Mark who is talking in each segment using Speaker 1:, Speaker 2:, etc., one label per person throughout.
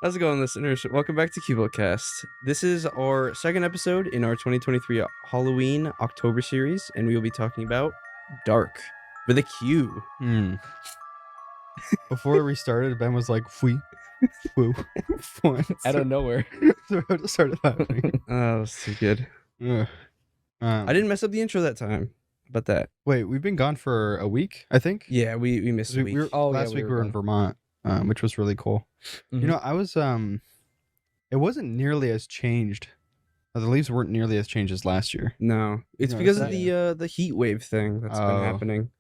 Speaker 1: How's it going, listeners? Welcome back to Cubold. This is our second episode in our 2023 Halloween October series, and we will be talking about Darq with a Q.
Speaker 2: Before we started, Ben was like, "Fwee, fwoo, fwoo."
Speaker 3: Out of nowhere.
Speaker 2: So I just started laughing.
Speaker 1: Oh, that's too good.
Speaker 2: Ugh.
Speaker 1: I didn't mess up the intro that time. How about that?
Speaker 2: Wait, we've been gone for a week, I think.
Speaker 1: Yeah, we missed a week.
Speaker 2: Last week we were in Vermont, which was really cool.
Speaker 3: Mhm.
Speaker 2: You know, I was it wasn't nearly as changed. The leaves weren't nearly as changed as last year.
Speaker 1: No, it's
Speaker 2: You
Speaker 1: because of
Speaker 2: noticed
Speaker 1: the heat wave thing that's been happening.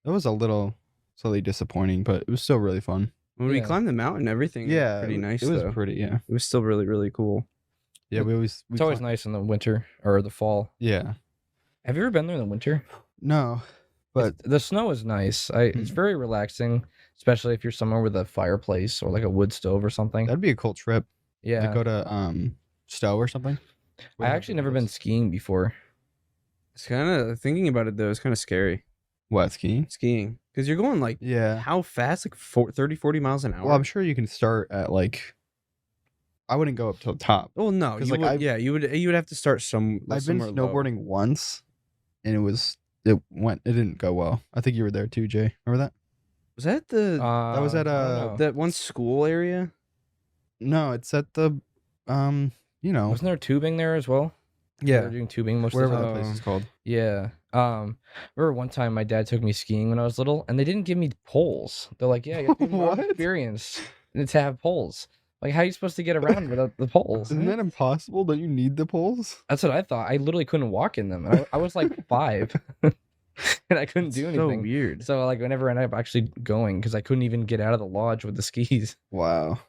Speaker 2: It was a little slightly disappointing, but it was still really fun.
Speaker 1: When we
Speaker 3: Yeah.
Speaker 1: climbed the mountain, everything was pretty nice.
Speaker 2: It was
Speaker 1: though.
Speaker 2: pretty, yeah.
Speaker 1: It was still really, really cool.
Speaker 2: Yeah,
Speaker 3: It's always nice in the winter or the fall.
Speaker 2: Yeah.
Speaker 3: Have you ever been there in the winter?
Speaker 2: No, but
Speaker 3: The snow is nice. It's very relaxing, especially if you're somewhere with a fireplace or like a wood stove or something.
Speaker 2: that'd be a cool trip.
Speaker 3: Yeah.
Speaker 2: To go to Stowe or something.
Speaker 3: I actually never been skiing before.
Speaker 1: It's kind of thinking about it though. It's kind of scary
Speaker 2: What, skiing?
Speaker 1: skiing because you're going like
Speaker 2: Yeah.
Speaker 1: how fast? Like 30, 40 miles an hour.
Speaker 2: Well, I'm sure you can start at like. I wouldn't go up to the top.
Speaker 1: Well, no,
Speaker 2: 'Cause,
Speaker 1: you
Speaker 2: like,
Speaker 1: would, you would have to start
Speaker 2: I've been
Speaker 1: somewhere low.
Speaker 2: snowboarding once, and it didn't go well. I think you were there too, Jay. Remember that?
Speaker 1: Was that the
Speaker 2: That was at
Speaker 3: I don't know.
Speaker 1: that one school area?
Speaker 2: No, it's at the
Speaker 3: Wasn't there tubing there as well? They were
Speaker 2: yeah,
Speaker 3: doing tubing most
Speaker 2: wherever
Speaker 3: of the
Speaker 2: that
Speaker 3: time.
Speaker 2: place is called.
Speaker 3: Yeah. Remember one time my dad took me skiing when I was little, and they didn't give me poles. They're like, "Yeah, you have to be more
Speaker 2: What?
Speaker 3: experienced to have poles." Like, how are you supposed to get around without the poles?
Speaker 2: Isn't that impossible? Don't you need the poles?
Speaker 3: That's what I thought. I literally couldn't walk in them. I was like 5, and I couldn't do
Speaker 1: So
Speaker 3: anything.
Speaker 1: weird.
Speaker 3: So like, I never ended up actually going because I couldn't even get out of the lodge with the skis,
Speaker 2: Wow.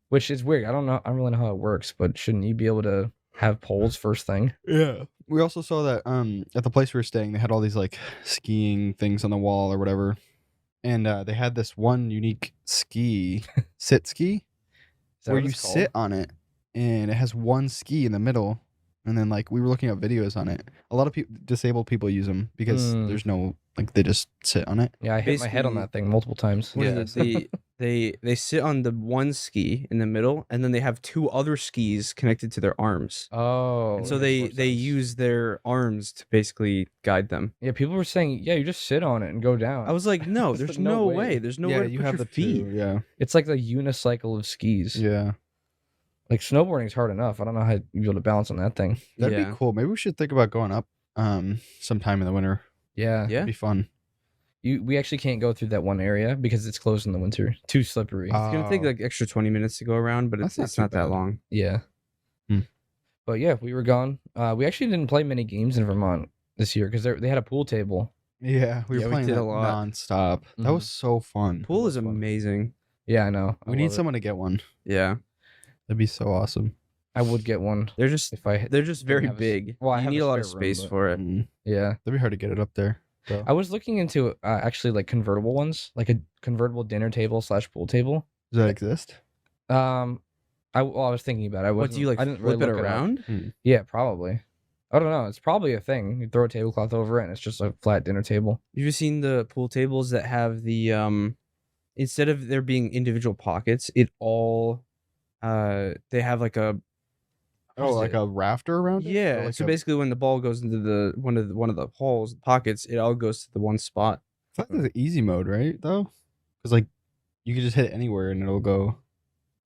Speaker 3: which is weird. I don't really know how it works, but shouldn't you be able to have poles first thing?
Speaker 2: Yeah. We also saw that at the place we were staying, they had all these like skiing things on the wall or whatever, and they had this one unique sit ski.
Speaker 3: Is that
Speaker 2: Where
Speaker 3: what
Speaker 2: you
Speaker 3: it's called?
Speaker 2: sit on it, and it has one ski in the middle, and then like we were looking at videos on it. A lot of disabled people use them because there's no they just sit on it.
Speaker 3: Yeah, I hit my head on
Speaker 1: Basically-
Speaker 3: that thing multiple times.
Speaker 1: What is it? They sit on the one ski in the middle, and then they have 2 other skis connected to their arms.
Speaker 3: Oh,
Speaker 1: And so
Speaker 3: that
Speaker 1: they
Speaker 3: makes more sense.
Speaker 1: use their arms to basically guide them.
Speaker 3: Yeah, people were saying, yeah, you just sit on it and go down.
Speaker 1: I was like, no,
Speaker 3: It's
Speaker 1: there's
Speaker 3: like, no
Speaker 1: no
Speaker 3: way.
Speaker 1: way. There's nowhere to
Speaker 2: you
Speaker 1: put
Speaker 2: have
Speaker 1: your
Speaker 2: the
Speaker 1: feet.
Speaker 2: two. Yeah,
Speaker 3: It's like the unicycle of skis.
Speaker 2: yeah.
Speaker 3: Like snowboarding is hard enough. I don't know how you'd be able to balance on that thing.
Speaker 2: That'd
Speaker 1: Yeah.
Speaker 2: be cool. Maybe we should think about going up sometime in the winter.
Speaker 3: Yeah.
Speaker 1: Yeah.
Speaker 2: It'd be fun.
Speaker 3: We actually can't go through that one area because it's closed in the winter. Too slippery.
Speaker 1: It's gonna take
Speaker 2: Oh.
Speaker 1: like extra 20 minutes to go around, but
Speaker 2: That's
Speaker 1: it's
Speaker 2: not
Speaker 1: not
Speaker 2: too
Speaker 1: that
Speaker 2: bad.
Speaker 1: long.
Speaker 3: Yeah.
Speaker 2: Hmm.
Speaker 3: But yeah, we were gone. We actually didn't play many games in Vermont this year because they had a pool table.
Speaker 2: Yeah, we were
Speaker 1: Yeah, we
Speaker 2: playing
Speaker 1: did
Speaker 2: that
Speaker 1: a lot.
Speaker 2: nonstop. That was so fun.
Speaker 1: Pool is
Speaker 3: was fun.
Speaker 1: amazing.
Speaker 3: Yeah, I know. I
Speaker 2: We need
Speaker 3: love it.
Speaker 2: someone to get one.
Speaker 1: Yeah,
Speaker 2: That'd be so awesome.
Speaker 3: I would get one
Speaker 1: they're just
Speaker 3: if I.
Speaker 1: they're just very
Speaker 3: have a s-
Speaker 1: big.
Speaker 3: well, I
Speaker 1: you
Speaker 3: have
Speaker 1: need
Speaker 3: a
Speaker 1: a lot of
Speaker 3: spare room,
Speaker 1: space
Speaker 3: but-
Speaker 1: for it.
Speaker 3: Yeah.
Speaker 2: That'd be hard to get it up there. So.
Speaker 3: I was looking into actually like convertible ones, like a convertible dinner table / pool table.
Speaker 2: Does that exist?
Speaker 3: I was thinking about it.
Speaker 1: What do you like?
Speaker 3: I didn't
Speaker 1: Flip
Speaker 3: really
Speaker 1: it
Speaker 3: look up.
Speaker 1: around?
Speaker 3: Yeah, probably. I don't know. It's probably a thing. You throw a tablecloth over it, and it's just a flat dinner table.
Speaker 1: You've seen the pool tables that have the instead of there being individual pockets, it all they have like a
Speaker 2: Oh, like a rafter around it? Or
Speaker 1: yeah.
Speaker 2: like
Speaker 1: So
Speaker 2: a-
Speaker 1: basically, when the ball goes into the one of the holes, pockets, it all goes to the one spot.
Speaker 2: I thought there's an easy mode, right? Though, because like you can just hit it anywhere and it'll go.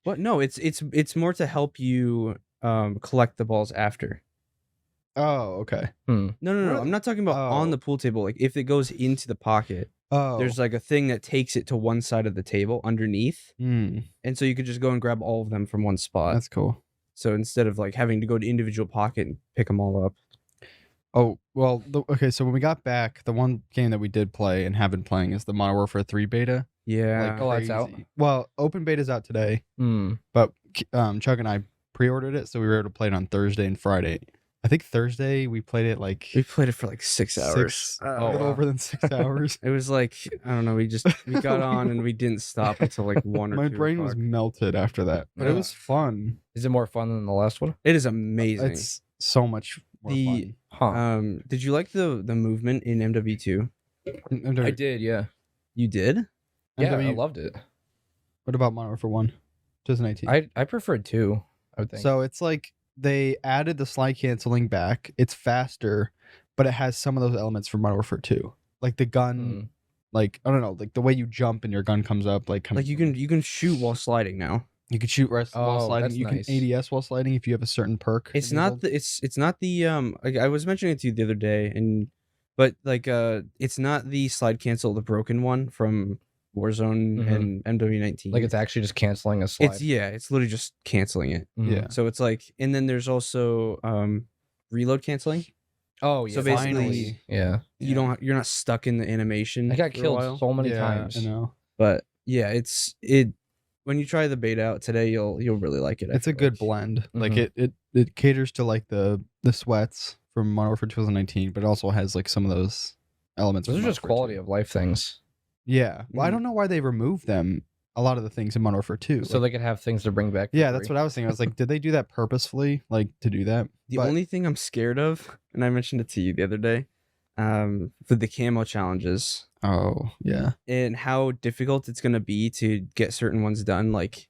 Speaker 1: What? No, it's more to help you collect the balls after.
Speaker 2: Oh, okay.
Speaker 1: No.
Speaker 2: Really?
Speaker 1: I'm not talking about on
Speaker 2: Oh.
Speaker 1: the pool table. Like if it goes into the pocket,
Speaker 2: Oh,
Speaker 1: there's like a thing that takes it to one side of the table underneath,
Speaker 2: Hmm,
Speaker 1: and so you could just go and grab all of them from one spot.
Speaker 2: that's cool.
Speaker 1: So instead of like having to go to individual pocket and pick them all up.
Speaker 2: Oh well, okay. So when we got back, the one game that we did play and have been playing is the Modern Warfare 3 beta.
Speaker 1: Yeah.
Speaker 2: Like
Speaker 3: Oh, that's out?
Speaker 2: crazy. Well, open beta's out today, but Chug and I pre-ordered it, so we were able to play it on Thursday and Friday. I think Thursday we played it like
Speaker 1: We played it for like 6 hours.
Speaker 2: a
Speaker 3: Oh,
Speaker 2: little
Speaker 3: wow.
Speaker 2: over than 6 hours.
Speaker 1: It was like, I don't know, we got on and we didn't stop until like 1 or 2
Speaker 2: My brain was
Speaker 1: o'clock.
Speaker 2: melted after that, but it
Speaker 3: Yeah.
Speaker 2: was fun.
Speaker 3: Is it more fun than the last one?
Speaker 1: It is amazing.
Speaker 2: It's so much more
Speaker 1: The-
Speaker 3: Huh.
Speaker 1: Did you like the movement in MW2?
Speaker 2: fun.
Speaker 3: I did, yeah.
Speaker 1: You did?
Speaker 3: Yeah, I
Speaker 2: MW
Speaker 3: loved it.
Speaker 2: What about Modern Warfare 1? 2019.
Speaker 3: I preferred 2. I would think.
Speaker 2: So it's like they added the slide canceling back. It's faster, but it has some of those elements from Modern Warfare 2. Like the gun, like I don't know, like the way you jump and your gun comes up, like
Speaker 1: Like you can shoot while sliding now.
Speaker 2: you can shoot while sliding.
Speaker 3: that's
Speaker 2: You
Speaker 3: nice.
Speaker 2: can ADS while sliding if you have a certain perk.
Speaker 1: It's
Speaker 2: enabled.
Speaker 1: not the it's not the I was mentioning it to you the other day, but like it's not the slide cancel, the broken one from Warzone and MW19.
Speaker 3: Like it's actually just canceling a slide.
Speaker 1: It's literally just canceling it.
Speaker 2: Yeah.
Speaker 1: So it's like, and then there's also reload canceling.
Speaker 3: Oh yeah.
Speaker 1: So basically,
Speaker 2: Finally.
Speaker 3: Yeah.
Speaker 1: you're not stuck in the animation.
Speaker 3: I got
Speaker 1: for a
Speaker 3: killed
Speaker 1: while.
Speaker 3: so many
Speaker 2: I
Speaker 3: times.
Speaker 2: know.
Speaker 1: But yeah, it when you try the beta out today, you'll really like it. I
Speaker 2: It's a
Speaker 1: feel
Speaker 2: good
Speaker 1: like.
Speaker 2: blend. Like
Speaker 3: Mhm.
Speaker 2: it caters to like the sweats from Modern Warfare 2019, but it also has like some of those elements.
Speaker 3: Those
Speaker 2: from
Speaker 3: are
Speaker 2: Modern
Speaker 3: just
Speaker 2: Warfare
Speaker 3: quality
Speaker 2: 2.
Speaker 3: of life things.
Speaker 2: Yeah. Well, I
Speaker 1: Mhm.
Speaker 2: don't know why they removed them. A lot of the things in Modern Warfare 2.
Speaker 3: So they could have things to bring back.
Speaker 2: yeah, that's what I was thinking. I was like, did they do that purposefully, like to do that?
Speaker 1: The
Speaker 2: But-
Speaker 1: only thing I'm scared of, and I mentioned it to you the other day, for the camo challenges
Speaker 2: Oh yeah.
Speaker 1: and how difficult it's gonna be to get certain ones done. Like,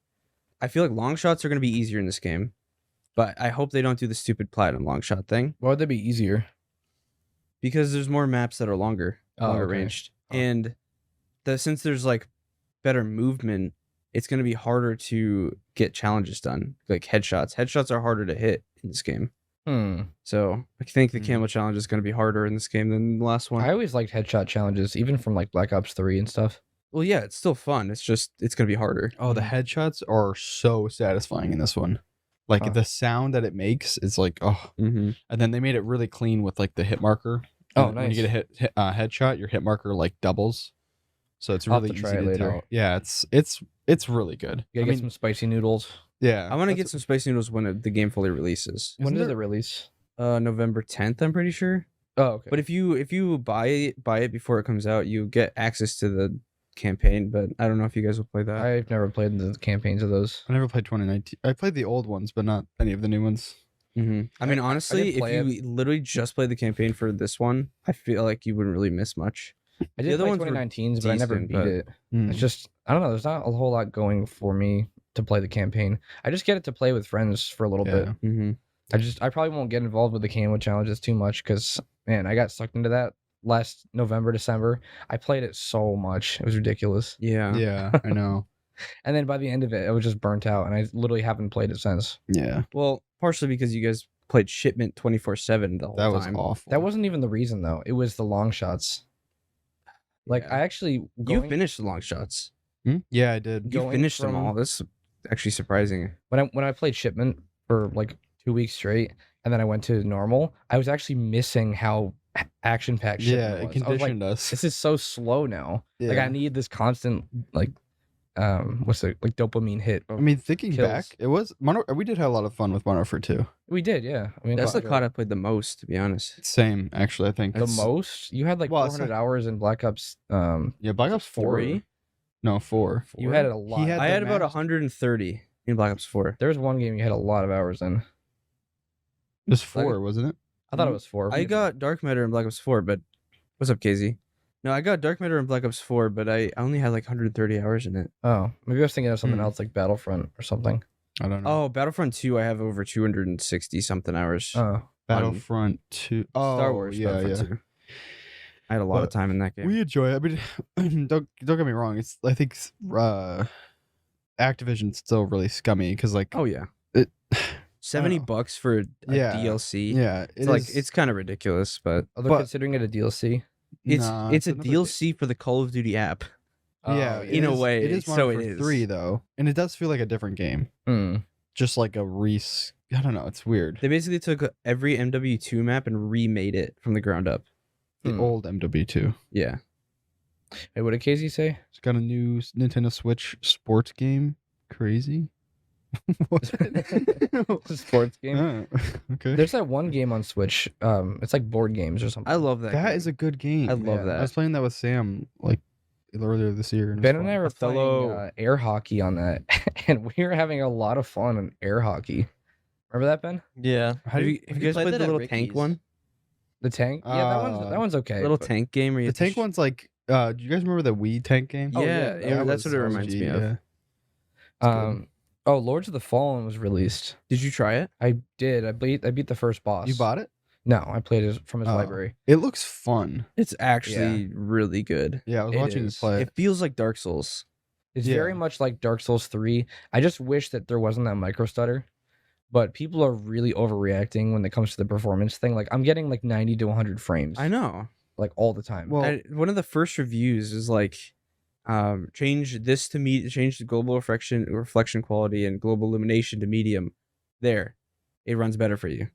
Speaker 1: I feel like long shots are gonna be easier in this game, but I hope they don't do the stupid platinum long shot thing
Speaker 3: Why would that be easier?
Speaker 1: because there's more maps that are longer
Speaker 3: Okay.
Speaker 1: ranged,
Speaker 3: Huh.
Speaker 1: and since there's like better movement, it's gonna be harder to get challenges done. Like headshots. Headshots are harder to hit in this game. So I think the camo challenge is going to be harder in this game than the last one.
Speaker 3: I always liked headshot challenges, even from like Black Ops 3 and stuff.
Speaker 1: Well, yeah, it's still fun. It's just it's going to be harder.
Speaker 2: Oh, the headshots are so satisfying in this one. Like
Speaker 3: Huh.
Speaker 2: the sound that it makes is like
Speaker 1: Mm-hmm.
Speaker 2: and then they made it really clean with like the hit marker.
Speaker 3: Oh,
Speaker 2: When you get a headshot, your hit marker like doubles. So it's
Speaker 3: I'll have
Speaker 2: really
Speaker 3: to
Speaker 2: easy
Speaker 3: try it
Speaker 2: to
Speaker 3: later.
Speaker 2: tell. Yeah, it's really good.
Speaker 3: You gotta get some spicy noodles.
Speaker 2: Yeah.
Speaker 1: I want to
Speaker 2: that's-
Speaker 1: get some spicy noodles when the game fully releases.
Speaker 3: When
Speaker 2: Isn't
Speaker 3: does
Speaker 2: there-
Speaker 3: it release?
Speaker 1: November 10th, I'm pretty sure.
Speaker 3: Oh, okay.
Speaker 1: But if you buy it before it comes out, you get access to the campaign. But I don't know if you guys will play that.
Speaker 3: I've never played the campaigns of those.
Speaker 2: I never played 2019. I played the old ones, but not any of the new ones.
Speaker 1: Mm-hmm. I mean,
Speaker 3: I
Speaker 1: honestly,
Speaker 3: did
Speaker 1: if
Speaker 3: play
Speaker 1: you literally just played the campaign for this one, I feel like you wouldn't really miss much.
Speaker 3: I
Speaker 1: The
Speaker 3: did
Speaker 1: other
Speaker 3: play
Speaker 1: ones were
Speaker 3: 2019s, but I never
Speaker 1: decent,
Speaker 3: beat
Speaker 1: but-
Speaker 3: it.
Speaker 2: Mm.
Speaker 3: It's just I don't know. There's not a whole lot going for me to play the campaign. I just get it to play with friends for a little bit.
Speaker 2: Yeah.
Speaker 1: Mm-hmm.
Speaker 3: I probably won't get involved with the camo challenges too much because man, I got sucked into that last November, December. I played it so much. It was ridiculous.
Speaker 1: Yeah.
Speaker 2: Yeah, I know.
Speaker 3: And then by the end of it, I was just burnt out and I literally haven't played it since.
Speaker 2: Yeah.
Speaker 1: Well, partially because you guys played shipment 24/7 the whole
Speaker 2: That was
Speaker 1: time.
Speaker 2: awful.
Speaker 3: That wasn't even the reason though. It was the long shots. Like
Speaker 1: Yeah.
Speaker 3: I actually
Speaker 1: You finished the long shots.
Speaker 2: Yeah, I did.
Speaker 1: You
Speaker 3: Going
Speaker 1: finished them
Speaker 3: from-
Speaker 1: all. That's actually surprising.
Speaker 3: when I played shipment for like 2 weeks straight and then I went to normal, I was actually missing how action packed shipment
Speaker 2: Yeah,
Speaker 3: was.
Speaker 2: it
Speaker 3: I was like,
Speaker 2: conditioned us.
Speaker 3: this is so slow now. Like
Speaker 2: Yeah.
Speaker 3: I need this constant like what's it like dopamine hit.
Speaker 2: I mean, thinking
Speaker 3: kills.
Speaker 2: back, it was we did have a lot of fun with Modern Warfare 2.
Speaker 3: We did, yeah. I mean,
Speaker 1: That's the
Speaker 3: but
Speaker 1: COD I played the most, to be honest.
Speaker 2: Same, actually, I think.
Speaker 3: the most you had like
Speaker 2: Well, it's
Speaker 3: 400 hours in Black Ops.
Speaker 2: Yeah, Black Ops 4.
Speaker 1: 3?
Speaker 2: No, 4.
Speaker 3: You had a lot.
Speaker 2: had
Speaker 1: I
Speaker 2: the
Speaker 1: had about
Speaker 2: master-
Speaker 1: 130 in Black Ops 4.
Speaker 3: There was one game you had a lot of hours in.
Speaker 2: It was 4, wasn't it?
Speaker 3: I thought it was 4.
Speaker 1: I got Dark Matter in Black Ops 4, but what's up, KZ? No, I got Dark Matter in Black Ops 4, but I only had like 130 hours in it.
Speaker 3: Oh, maybe I was thinking of something
Speaker 2: Hmm.
Speaker 3: else like Battlefront or something.
Speaker 2: I don't know.
Speaker 1: Oh, Battlefront 2, I have over 260 something hours.
Speaker 3: Oh,
Speaker 2: Battlefront 2. Oh,
Speaker 1: Star Wars
Speaker 2: yeah,
Speaker 1: Battlefront
Speaker 2: yeah.
Speaker 1: 2. I had a lot of
Speaker 2: But
Speaker 1: time in that game.
Speaker 2: We enjoy it. I mean, don't get me wrong. It's I think Activision's still really scummy because like
Speaker 1: Oh yeah,
Speaker 2: it.
Speaker 1: $70 for a
Speaker 2: Yeah.
Speaker 1: DLC.
Speaker 2: Yeah,
Speaker 1: It's kind of ridiculous, but
Speaker 3: are they
Speaker 2: But-
Speaker 3: considering it a DLC?
Speaker 1: it's
Speaker 2: Nah,
Speaker 1: it's a
Speaker 2: another
Speaker 1: DLC for the Call of Duty app.
Speaker 2: Yeah,
Speaker 3: Oh,
Speaker 1: in a way,
Speaker 2: it is
Speaker 1: so
Speaker 2: Modern
Speaker 1: it
Speaker 2: Warfare
Speaker 1: is.
Speaker 2: 3 though, and it does feel like a different game.
Speaker 3: Hmm.
Speaker 2: Just like a I don't know. It's weird.
Speaker 1: They basically took every MW2 map and remade it from the ground up.
Speaker 2: The
Speaker 3: Hmm.
Speaker 2: old MW2.
Speaker 1: Yeah.
Speaker 3: Hey, what did Casey say?
Speaker 2: It's got a new Nintendo Switch sports game. Crazy. What?
Speaker 3: Sports game.
Speaker 2: Oh, okay.
Speaker 3: There's that one game on Switch. It's like board games or something.
Speaker 1: I love that.
Speaker 2: That
Speaker 1: game.
Speaker 2: is a good game.
Speaker 1: I love
Speaker 3: Yeah.
Speaker 1: that.
Speaker 2: I was playing that with Sam like earlier this year. And it was
Speaker 3: Ben and
Speaker 2: fun.
Speaker 3: I were
Speaker 1: Othello.
Speaker 3: playing air hockey on that, and we were having a lot of fun on air hocky. Remember that, Ben?
Speaker 4: Yeah.
Speaker 1: Have you guys played the little tank one?
Speaker 3: The tank? Yeah, that one's okay.
Speaker 1: Little
Speaker 3: but-
Speaker 1: tank game where you
Speaker 2: The
Speaker 1: have to
Speaker 2: tank one's like. Do you guys remember the Wii tank game?
Speaker 1: Yeah,
Speaker 3: yeah,
Speaker 1: yeah, that's what it
Speaker 2: was
Speaker 1: reminds me of.
Speaker 2: yeah.
Speaker 3: Um, Oh, Lords of the Fallen was released.
Speaker 1: Did you try it?
Speaker 3: I did. I beat the first boss.
Speaker 2: You bought it?
Speaker 3: No, I played it from his
Speaker 2: Oh.
Speaker 3: library.
Speaker 2: It looks fun.
Speaker 1: It's actually really good.
Speaker 2: Yeah, I was
Speaker 3: It
Speaker 2: watching you
Speaker 3: is.
Speaker 2: play
Speaker 1: It feels like Dark Souls.
Speaker 3: It's
Speaker 2: Yeah.
Speaker 3: very much like Dark Souls 3. I just wish that there wasn't that micro stutter. But people are really overreacting when it comes to the performance thing. Like I'm getting like 90 to 100 frames.
Speaker 1: I know.
Speaker 3: Like all the time.
Speaker 2: Well,
Speaker 1: One of the first reviews is like, change the global reflection quality and global illumination to medium. There, it runs better for you.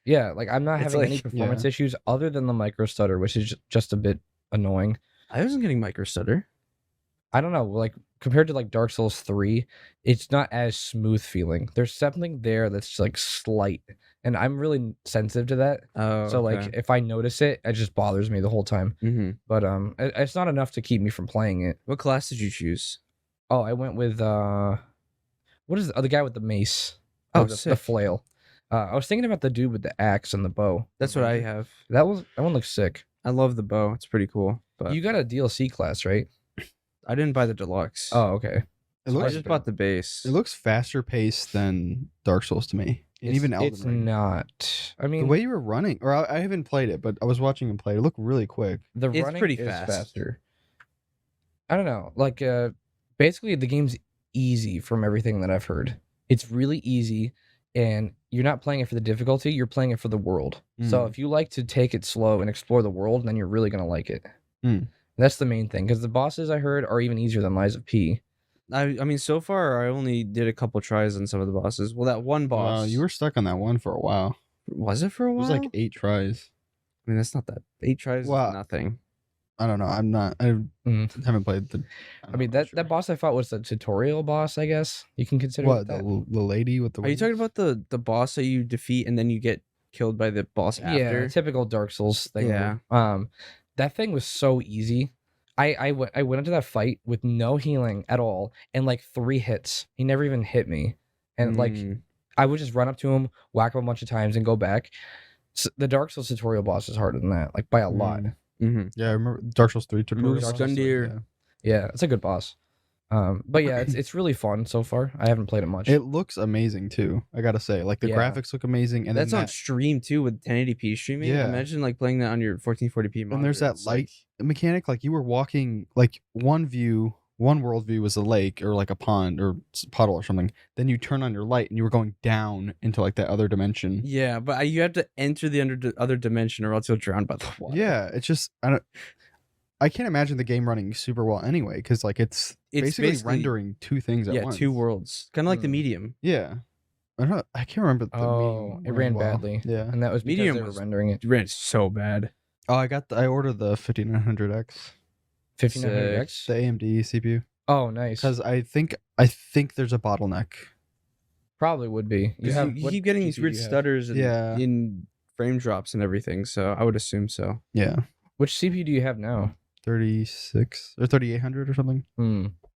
Speaker 3: yeah, like I'm not
Speaker 1: It's
Speaker 3: having any
Speaker 1: like-
Speaker 3: performance issues other than the micro stutter, which is just a bit annoying.
Speaker 1: I wasn't getting micro stutter.
Speaker 3: I don't know, like compared to like Dark Souls 3, it's not as smooth feeling. There's something there that's like slight, and I'm really sensitive to that.
Speaker 1: Oh,
Speaker 3: So like if I notice it, it just bothers me the whole time.
Speaker 1: mm-hmm.
Speaker 3: But it's not enough to keep me from playing it.
Speaker 1: What class did you choose?
Speaker 3: Oh, I went with what is the guy with the mace?
Speaker 1: Oh,
Speaker 3: Or the
Speaker 1: sick.
Speaker 3: flail. I was thinking about the dude with the axe and the bow.
Speaker 1: That's what I have.
Speaker 3: That one looks sick.
Speaker 1: I love the bow. It's pretty cool. But
Speaker 3: You got a DLC class, right?
Speaker 1: I didn't buy the deluxe.
Speaker 3: Oh, okay.
Speaker 2: it
Speaker 1: I
Speaker 2: looks
Speaker 1: just bought the base.
Speaker 2: it looks faster paced than Dark Souls to me, and even Elden
Speaker 3: it's
Speaker 2: Ring.
Speaker 3: not. I
Speaker 2: The
Speaker 3: mean,
Speaker 2: way you were running, or I haven't played it, but I was watching him play. It looked really quick.
Speaker 3: the
Speaker 1: it's
Speaker 3: running
Speaker 1: pretty
Speaker 3: is
Speaker 1: fast.
Speaker 3: faster. I don't know. Like, basically, the game's easy from everything that I've heard. It's really easy, and you're not playing it for the difficulty. You're playing it for the world. So if you like to take it slow and explore the world, then you're really gonna like it. That's the main thing, because the bosses I heard are even easier than Lies of P.
Speaker 1: I mean, so far I only did a couple tries on some of the bosses. Well, that one boss.
Speaker 2: Wow, you were stuck on that one for a while.
Speaker 1: Was it for a
Speaker 2: It
Speaker 1: while?
Speaker 2: was like 8 tries.
Speaker 1: I mean, that's not that. 8 tries
Speaker 2: Wow.
Speaker 1: is nothing.
Speaker 2: I don't know. I haven't played the.
Speaker 3: I mean, that boss I thought was the tutorial boss. I guess you can consider
Speaker 2: What
Speaker 3: it that.
Speaker 2: the lady with the.
Speaker 1: Are you talking about the boss that you defeat and then you get killed by the boss
Speaker 3: Yeah,
Speaker 1: after?
Speaker 3: typical Dark Souls thing.
Speaker 1: Yeah.
Speaker 3: That thing was so easy. I went into that fight with no healing at all and like 3 hits. He never even hit me, and like I would just run up to him, whack him a bunch of times, and go back. So the Dark Souls tutorial boss is harder than that, like by a lot.
Speaker 1: Mm-hmm.
Speaker 2: Yeah, I remember Dark Souls 3 tutorial.
Speaker 1: Moose
Speaker 2: boss,
Speaker 1: Gundyr.
Speaker 3: Yeah, it's a good boss. But yeah, it's really fun so far. I haven't played it much.
Speaker 2: It looks amazing too. I gotta say, like the
Speaker 3: Yeah.
Speaker 2: graphics look amazing, and
Speaker 1: That's
Speaker 2: then
Speaker 1: on stream too with 1080p streaming.
Speaker 2: Yeah.
Speaker 1: Imagine like playing that on your 1440p monitor.
Speaker 2: and there's that
Speaker 1: It's
Speaker 2: light mechanic. Like you were walking, like one world view was a lake or like a pond or puddle or something. Then you turn on your light and you were going down into like that other dimension.
Speaker 1: Yeah, but you have to enter the other dimension or else you'll drown by the water.
Speaker 2: Yeah, it's just I can't imagine the game running super well anyway, because like it's basically rendering 2 things at once.
Speaker 1: 2 worlds, kind of like the medium.
Speaker 2: Yeah, I can't remember. The medium
Speaker 3: it ran
Speaker 2: well.
Speaker 3: badly.
Speaker 2: Yeah.
Speaker 3: And that was because
Speaker 1: Medium
Speaker 3: they were
Speaker 1: was-
Speaker 3: rendering it.
Speaker 1: It ran so bad.
Speaker 2: Oh, I ordered the 5900X,
Speaker 3: 5900X.
Speaker 2: the AMD CPU,
Speaker 3: Oh, nice.
Speaker 2: because I think there's a bottleneck.
Speaker 3: Probably would be.
Speaker 1: You
Speaker 3: what
Speaker 1: keep getting these
Speaker 3: GPU
Speaker 1: weird
Speaker 3: do you have?
Speaker 1: stutters and
Speaker 2: Yeah.
Speaker 1: in frame drops and everything, so I would assume so.
Speaker 2: Yeah,
Speaker 3: Which CPU do you have now?
Speaker 2: 36 or 3800 or something.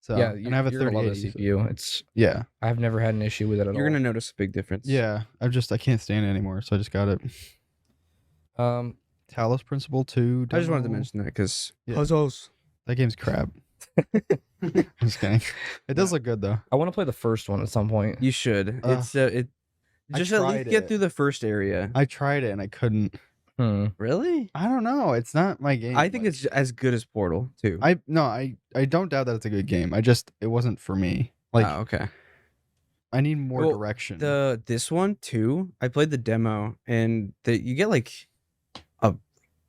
Speaker 2: So
Speaker 3: yeah,
Speaker 2: and I have a
Speaker 3: you're gonna love the
Speaker 2: 3080. so-
Speaker 3: CPU. It's
Speaker 2: Yeah,
Speaker 3: I've never had an issue with it at
Speaker 1: You're
Speaker 3: all.
Speaker 1: gonna notice a big difference.
Speaker 2: yeah. I can't stand it anymore, so I just got it. Talos Principle 2.
Speaker 1: I just wanted to
Speaker 2: demo.
Speaker 1: mention that because
Speaker 2: Yeah.
Speaker 1: puzzles.
Speaker 2: That game's crap. I'm just kidding. It does look good though.
Speaker 3: I want to play the first one at some point.
Speaker 1: You should.
Speaker 2: Ugh.
Speaker 1: It's it.
Speaker 2: I
Speaker 1: Just at least
Speaker 2: tried
Speaker 1: get
Speaker 2: it.
Speaker 1: through the first area.
Speaker 2: I tried it and I couldn't.
Speaker 1: Really?
Speaker 2: I don't know. It's not my game.
Speaker 1: I think
Speaker 2: like-
Speaker 1: it's as good as Portal too.
Speaker 2: I don't doubt that it's a good game. It wasn't for me. Like
Speaker 1: Oh, okay.
Speaker 2: I need more
Speaker 1: Well,
Speaker 2: direction.
Speaker 1: This one too. I played the demo, and you get like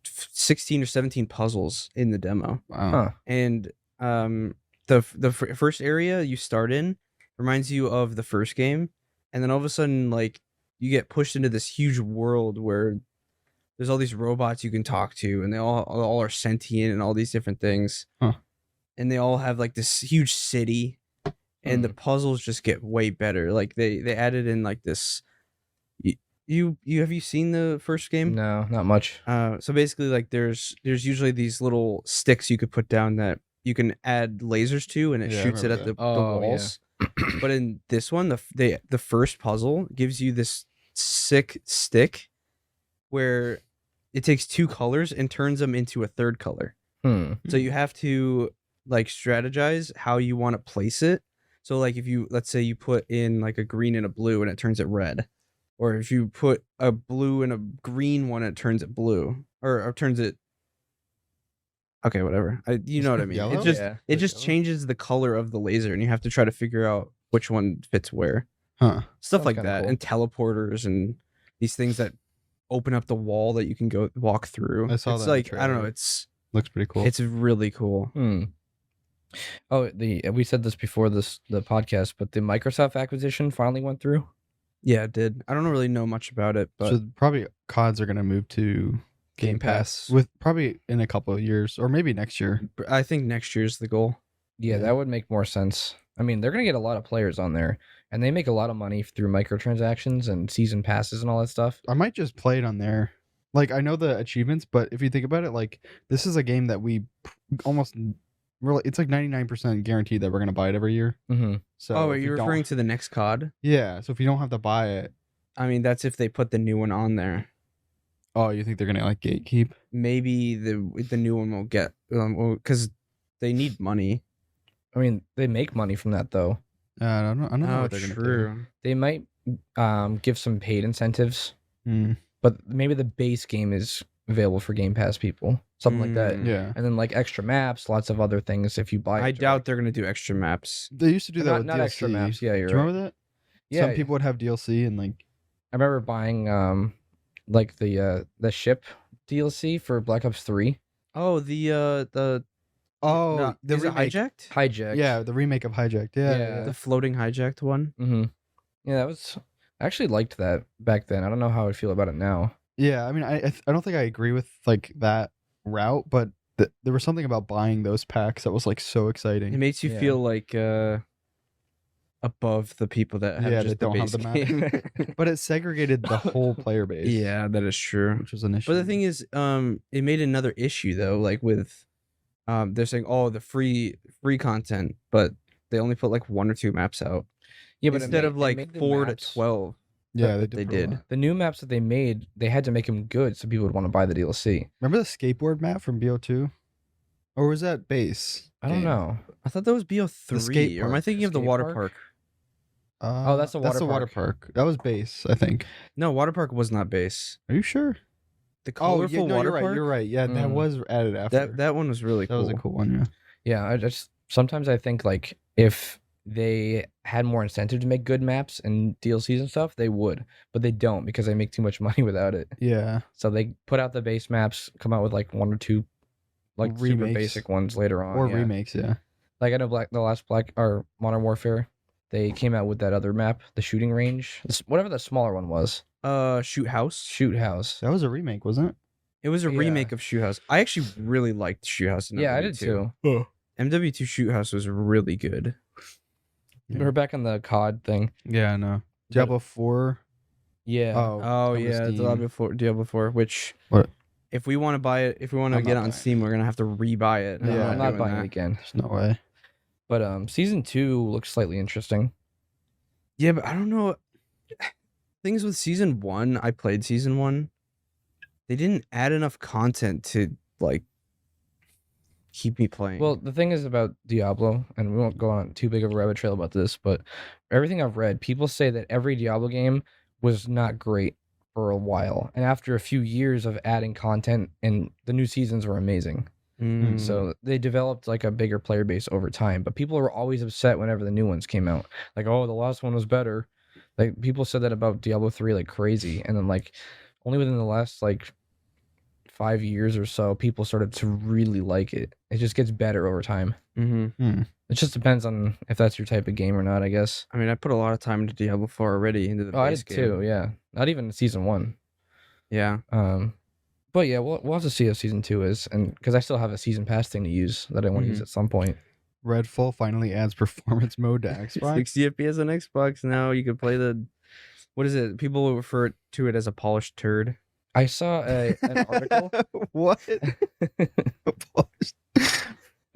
Speaker 1: 16 or 17 puzzles in the demo,
Speaker 2: Wow.
Speaker 3: Huh.
Speaker 1: and the first area you start in reminds you of the first game, and then all of a sudden like you get pushed into this huge world where there's all these robots you can talk to, and they all are sentient and all these different things, and they all have like this huge city, and the puzzles just get way better. Like they added in like this. You have you seen the first game?
Speaker 3: No, not much.
Speaker 1: So basically, like there's usually these little sticks you could put down that you can add lasers to, and it
Speaker 2: Yeah, I
Speaker 1: shoots it at
Speaker 2: remember
Speaker 1: the
Speaker 3: Oh, yeah.
Speaker 1: walls. But in this one, the first puzzle gives you this sick stick, where it takes 2 colors and turns them into a third color. So you have to like strategize how you want to place it. So like if you let's say you put in like a green and a blue and it turns it red, or if you put a blue and a green one, it turns it blue, or turns it. Okay, whatever. You know what I mean.
Speaker 2: Yellow?
Speaker 1: It just
Speaker 2: Yellow?
Speaker 1: changes the color of the laser, and you have to try to figure out which one fits where.
Speaker 2: Huh.
Speaker 1: Stuff
Speaker 3: Sounds
Speaker 1: like
Speaker 3: kinda
Speaker 1: that,
Speaker 3: cool.
Speaker 1: and teleporters and these things that open up the wall that you can go walk through.
Speaker 2: I saw
Speaker 1: it's
Speaker 2: that in the
Speaker 1: like I don't know.
Speaker 2: trailer.
Speaker 1: It's
Speaker 2: Looks pretty cool.
Speaker 1: it's really cool.
Speaker 3: Oh, we said this before the podcast, but the Microsoft acquisition finally went through.
Speaker 1: Yeah, it did. I don't really know much about it, but
Speaker 2: So probably CODs are gonna move to Game Pass with probably in a couple of years, or maybe next year.
Speaker 1: I think next year's the goal.
Speaker 3: Yeah,
Speaker 2: Yeah.
Speaker 3: that would make more sense. I mean, they're gonna get a lot of players on there, and they make a lot of money through microtransactions and season passes and all that stuff.
Speaker 2: I might just play it on there. Like I know the achievements, but if you think about it, like this is a game that we almost really, it's like 99% guaranteed that we're gonna buy it every year.
Speaker 3: Mm-hmm.
Speaker 2: So
Speaker 1: Oh, are
Speaker 2: if
Speaker 1: you
Speaker 2: we don't-
Speaker 1: referring to the next COD?
Speaker 2: Yeah. So if you don't have to buy it,
Speaker 1: I mean, that's if they put the new one on there.
Speaker 2: oh, you think they're gonna like gatekeep?
Speaker 1: Maybe the new one will get because they need money.
Speaker 3: I mean, they make money from that though.
Speaker 2: I don't know. I don't know
Speaker 1: Oh,
Speaker 2: what they're gonna do.
Speaker 1: true.
Speaker 3: They might give some paid incentives,
Speaker 2: Mm,
Speaker 3: but maybe the base game is available for Game Pass people, something like that.
Speaker 1: Mm.
Speaker 2: yeah.
Speaker 3: And then like extra maps, lots of other things if you buy.
Speaker 1: I
Speaker 3: it
Speaker 1: doubt
Speaker 3: direct.
Speaker 1: they're gonna do extra maps.
Speaker 2: They used to do that
Speaker 3: not,
Speaker 2: with
Speaker 3: not
Speaker 2: DLC.
Speaker 3: extra maps. Yeah, you're
Speaker 2: Do you
Speaker 3: right.
Speaker 2: remember that?
Speaker 3: Yeah,
Speaker 2: Some people would have DLC and like
Speaker 3: I remember buying like the ship DLC for Black Ops 3.
Speaker 1: Oh, the no,
Speaker 2: the
Speaker 1: is it
Speaker 2: remake.
Speaker 1: hijacked?
Speaker 3: Hijack.
Speaker 2: Yeah, the remake of Hijacked. Yeah,
Speaker 3: Yeah.
Speaker 1: The floating hijacked one.
Speaker 3: Mm-hmm. Yeah, that was. I actually liked that back then. I don't know how I would feel about it now.
Speaker 2: Yeah, I mean, I don't think I agree with like that route, but there was something about buying those packs that was like so
Speaker 1: It
Speaker 2: exciting.
Speaker 1: makes you
Speaker 3: Yeah.
Speaker 1: feel like above the people that have
Speaker 2: Yeah,
Speaker 1: just
Speaker 2: that
Speaker 1: the
Speaker 2: don't
Speaker 1: base
Speaker 2: have the
Speaker 1: game.
Speaker 2: But it segregated the whole player base.
Speaker 1: Yeah, that is true.
Speaker 2: which was an issue.
Speaker 1: But the thing is, it made another issue though, like with, they're saying, oh, the free content, but they only put like 1 or 2 maps out
Speaker 3: Yeah, but
Speaker 1: instead of
Speaker 3: it
Speaker 1: like
Speaker 3: made the
Speaker 1: 4 to
Speaker 3: maps-
Speaker 1: 12.
Speaker 2: yeah,
Speaker 1: that
Speaker 2: they
Speaker 1: they
Speaker 2: did. put a
Speaker 1: did.
Speaker 2: lot.
Speaker 3: The new maps that they made, they had to make them good so people would want to buy the DLC.
Speaker 2: Remember the skateboard map from BO2, or was that base?
Speaker 3: I don't
Speaker 2: game?
Speaker 3: know.
Speaker 1: I thought that was BO3.
Speaker 2: skate
Speaker 1: Or am I
Speaker 2: park.
Speaker 1: thinking of the
Speaker 3: Skate
Speaker 1: water
Speaker 3: park?
Speaker 1: park?
Speaker 3: Oh, that's the water
Speaker 2: water
Speaker 3: park.
Speaker 2: park. That was base, I think.
Speaker 1: No, water park was not base.
Speaker 2: Are you sure?
Speaker 1: The
Speaker 2: Oh,
Speaker 1: colorful
Speaker 2: yeah, no,
Speaker 1: water
Speaker 2: you're right.
Speaker 1: park.
Speaker 2: You're right. Yeah, that
Speaker 3: Mm.
Speaker 2: was added after.
Speaker 1: That one was really
Speaker 2: That
Speaker 1: cool.
Speaker 2: was a cool one. Yeah.
Speaker 3: Yeah, I just sometimes I think like if they had more incentive to make good maps and DLCs and stuff, they would, but they don't because they make too much money without it.
Speaker 2: Yeah.
Speaker 3: So they put out the base maps, come out with like 1 or 2 like super
Speaker 2: Remakes.
Speaker 3: basic ones later on.
Speaker 2: Or
Speaker 3: yeah.
Speaker 2: remakes. Yeah.
Speaker 3: Like I know the last Black or Modern Warfare, they came out with that other map, the shooting range, whatever the smaller one was,
Speaker 1: Shoot House.
Speaker 3: Shoot House.
Speaker 2: That was a remake, wasn't it?
Speaker 1: It was a
Speaker 3: Yeah.
Speaker 1: remake of Shoot House. I actually really liked Shoot House. In
Speaker 3: Yeah, I did
Speaker 1: MW2.
Speaker 3: too.
Speaker 1: MW2 Shoot House was really good.
Speaker 2: Yeah.
Speaker 3: We're back on the COD thing.
Speaker 2: Yeah, I know. Diablo 4.
Speaker 3: Yeah.
Speaker 2: Oh,
Speaker 1: Oh
Speaker 2: on the
Speaker 1: yeah,
Speaker 2: Steam.
Speaker 1: Diablo 4, which
Speaker 2: What?
Speaker 1: if we want to buy it, if we want to
Speaker 2: I'm
Speaker 1: get it
Speaker 2: not
Speaker 1: on
Speaker 2: buying
Speaker 1: Steam, we're gonna have to rebuy it.
Speaker 3: No,
Speaker 2: Yeah,
Speaker 3: I'm not
Speaker 1: doing
Speaker 3: buying
Speaker 1: that.
Speaker 3: it again.
Speaker 2: There's no way.
Speaker 3: But season 2 looks slightly interesting.
Speaker 1: Yeah, but I don't know. Things with season 1, I played season 1. They didn't add enough content to like keep me playing.
Speaker 3: Well, the thing is about Diablo, and we won't go on too big of a rabbit trail about this, but everything I've read, people say that every Diablo game was not great for a while, and after a few years of adding content, and the new seasons were amazing.
Speaker 1: Mm.
Speaker 3: So they developed like a bigger player base over time, but people were always upset whenever the new ones came out. Like, oh, the last one was better. Like people said that about Diablo 3 like crazy, and then like only within the last like 5 years or so, people started to really like it. It just gets better over time.
Speaker 1: Mm-hmm.
Speaker 3: It just depends on if that's your type of game or not, I guess.
Speaker 1: I mean, I put a lot of time into Diablo 4 already into the
Speaker 3: Oh, I
Speaker 1: base
Speaker 3: did
Speaker 1: game.
Speaker 3: too. Yeah, not even season 1.
Speaker 1: Yeah.
Speaker 3: But yeah, we'll have to see how season 2 is, and because I still have a season pass thing to use that I want to use at some point.
Speaker 2: Redfall finally adds performance mode to Xbox.
Speaker 1: 60 FPS on Xbox now. You can play the. What is it? People refer to it as a polished turd.
Speaker 3: I saw an article.
Speaker 2: What?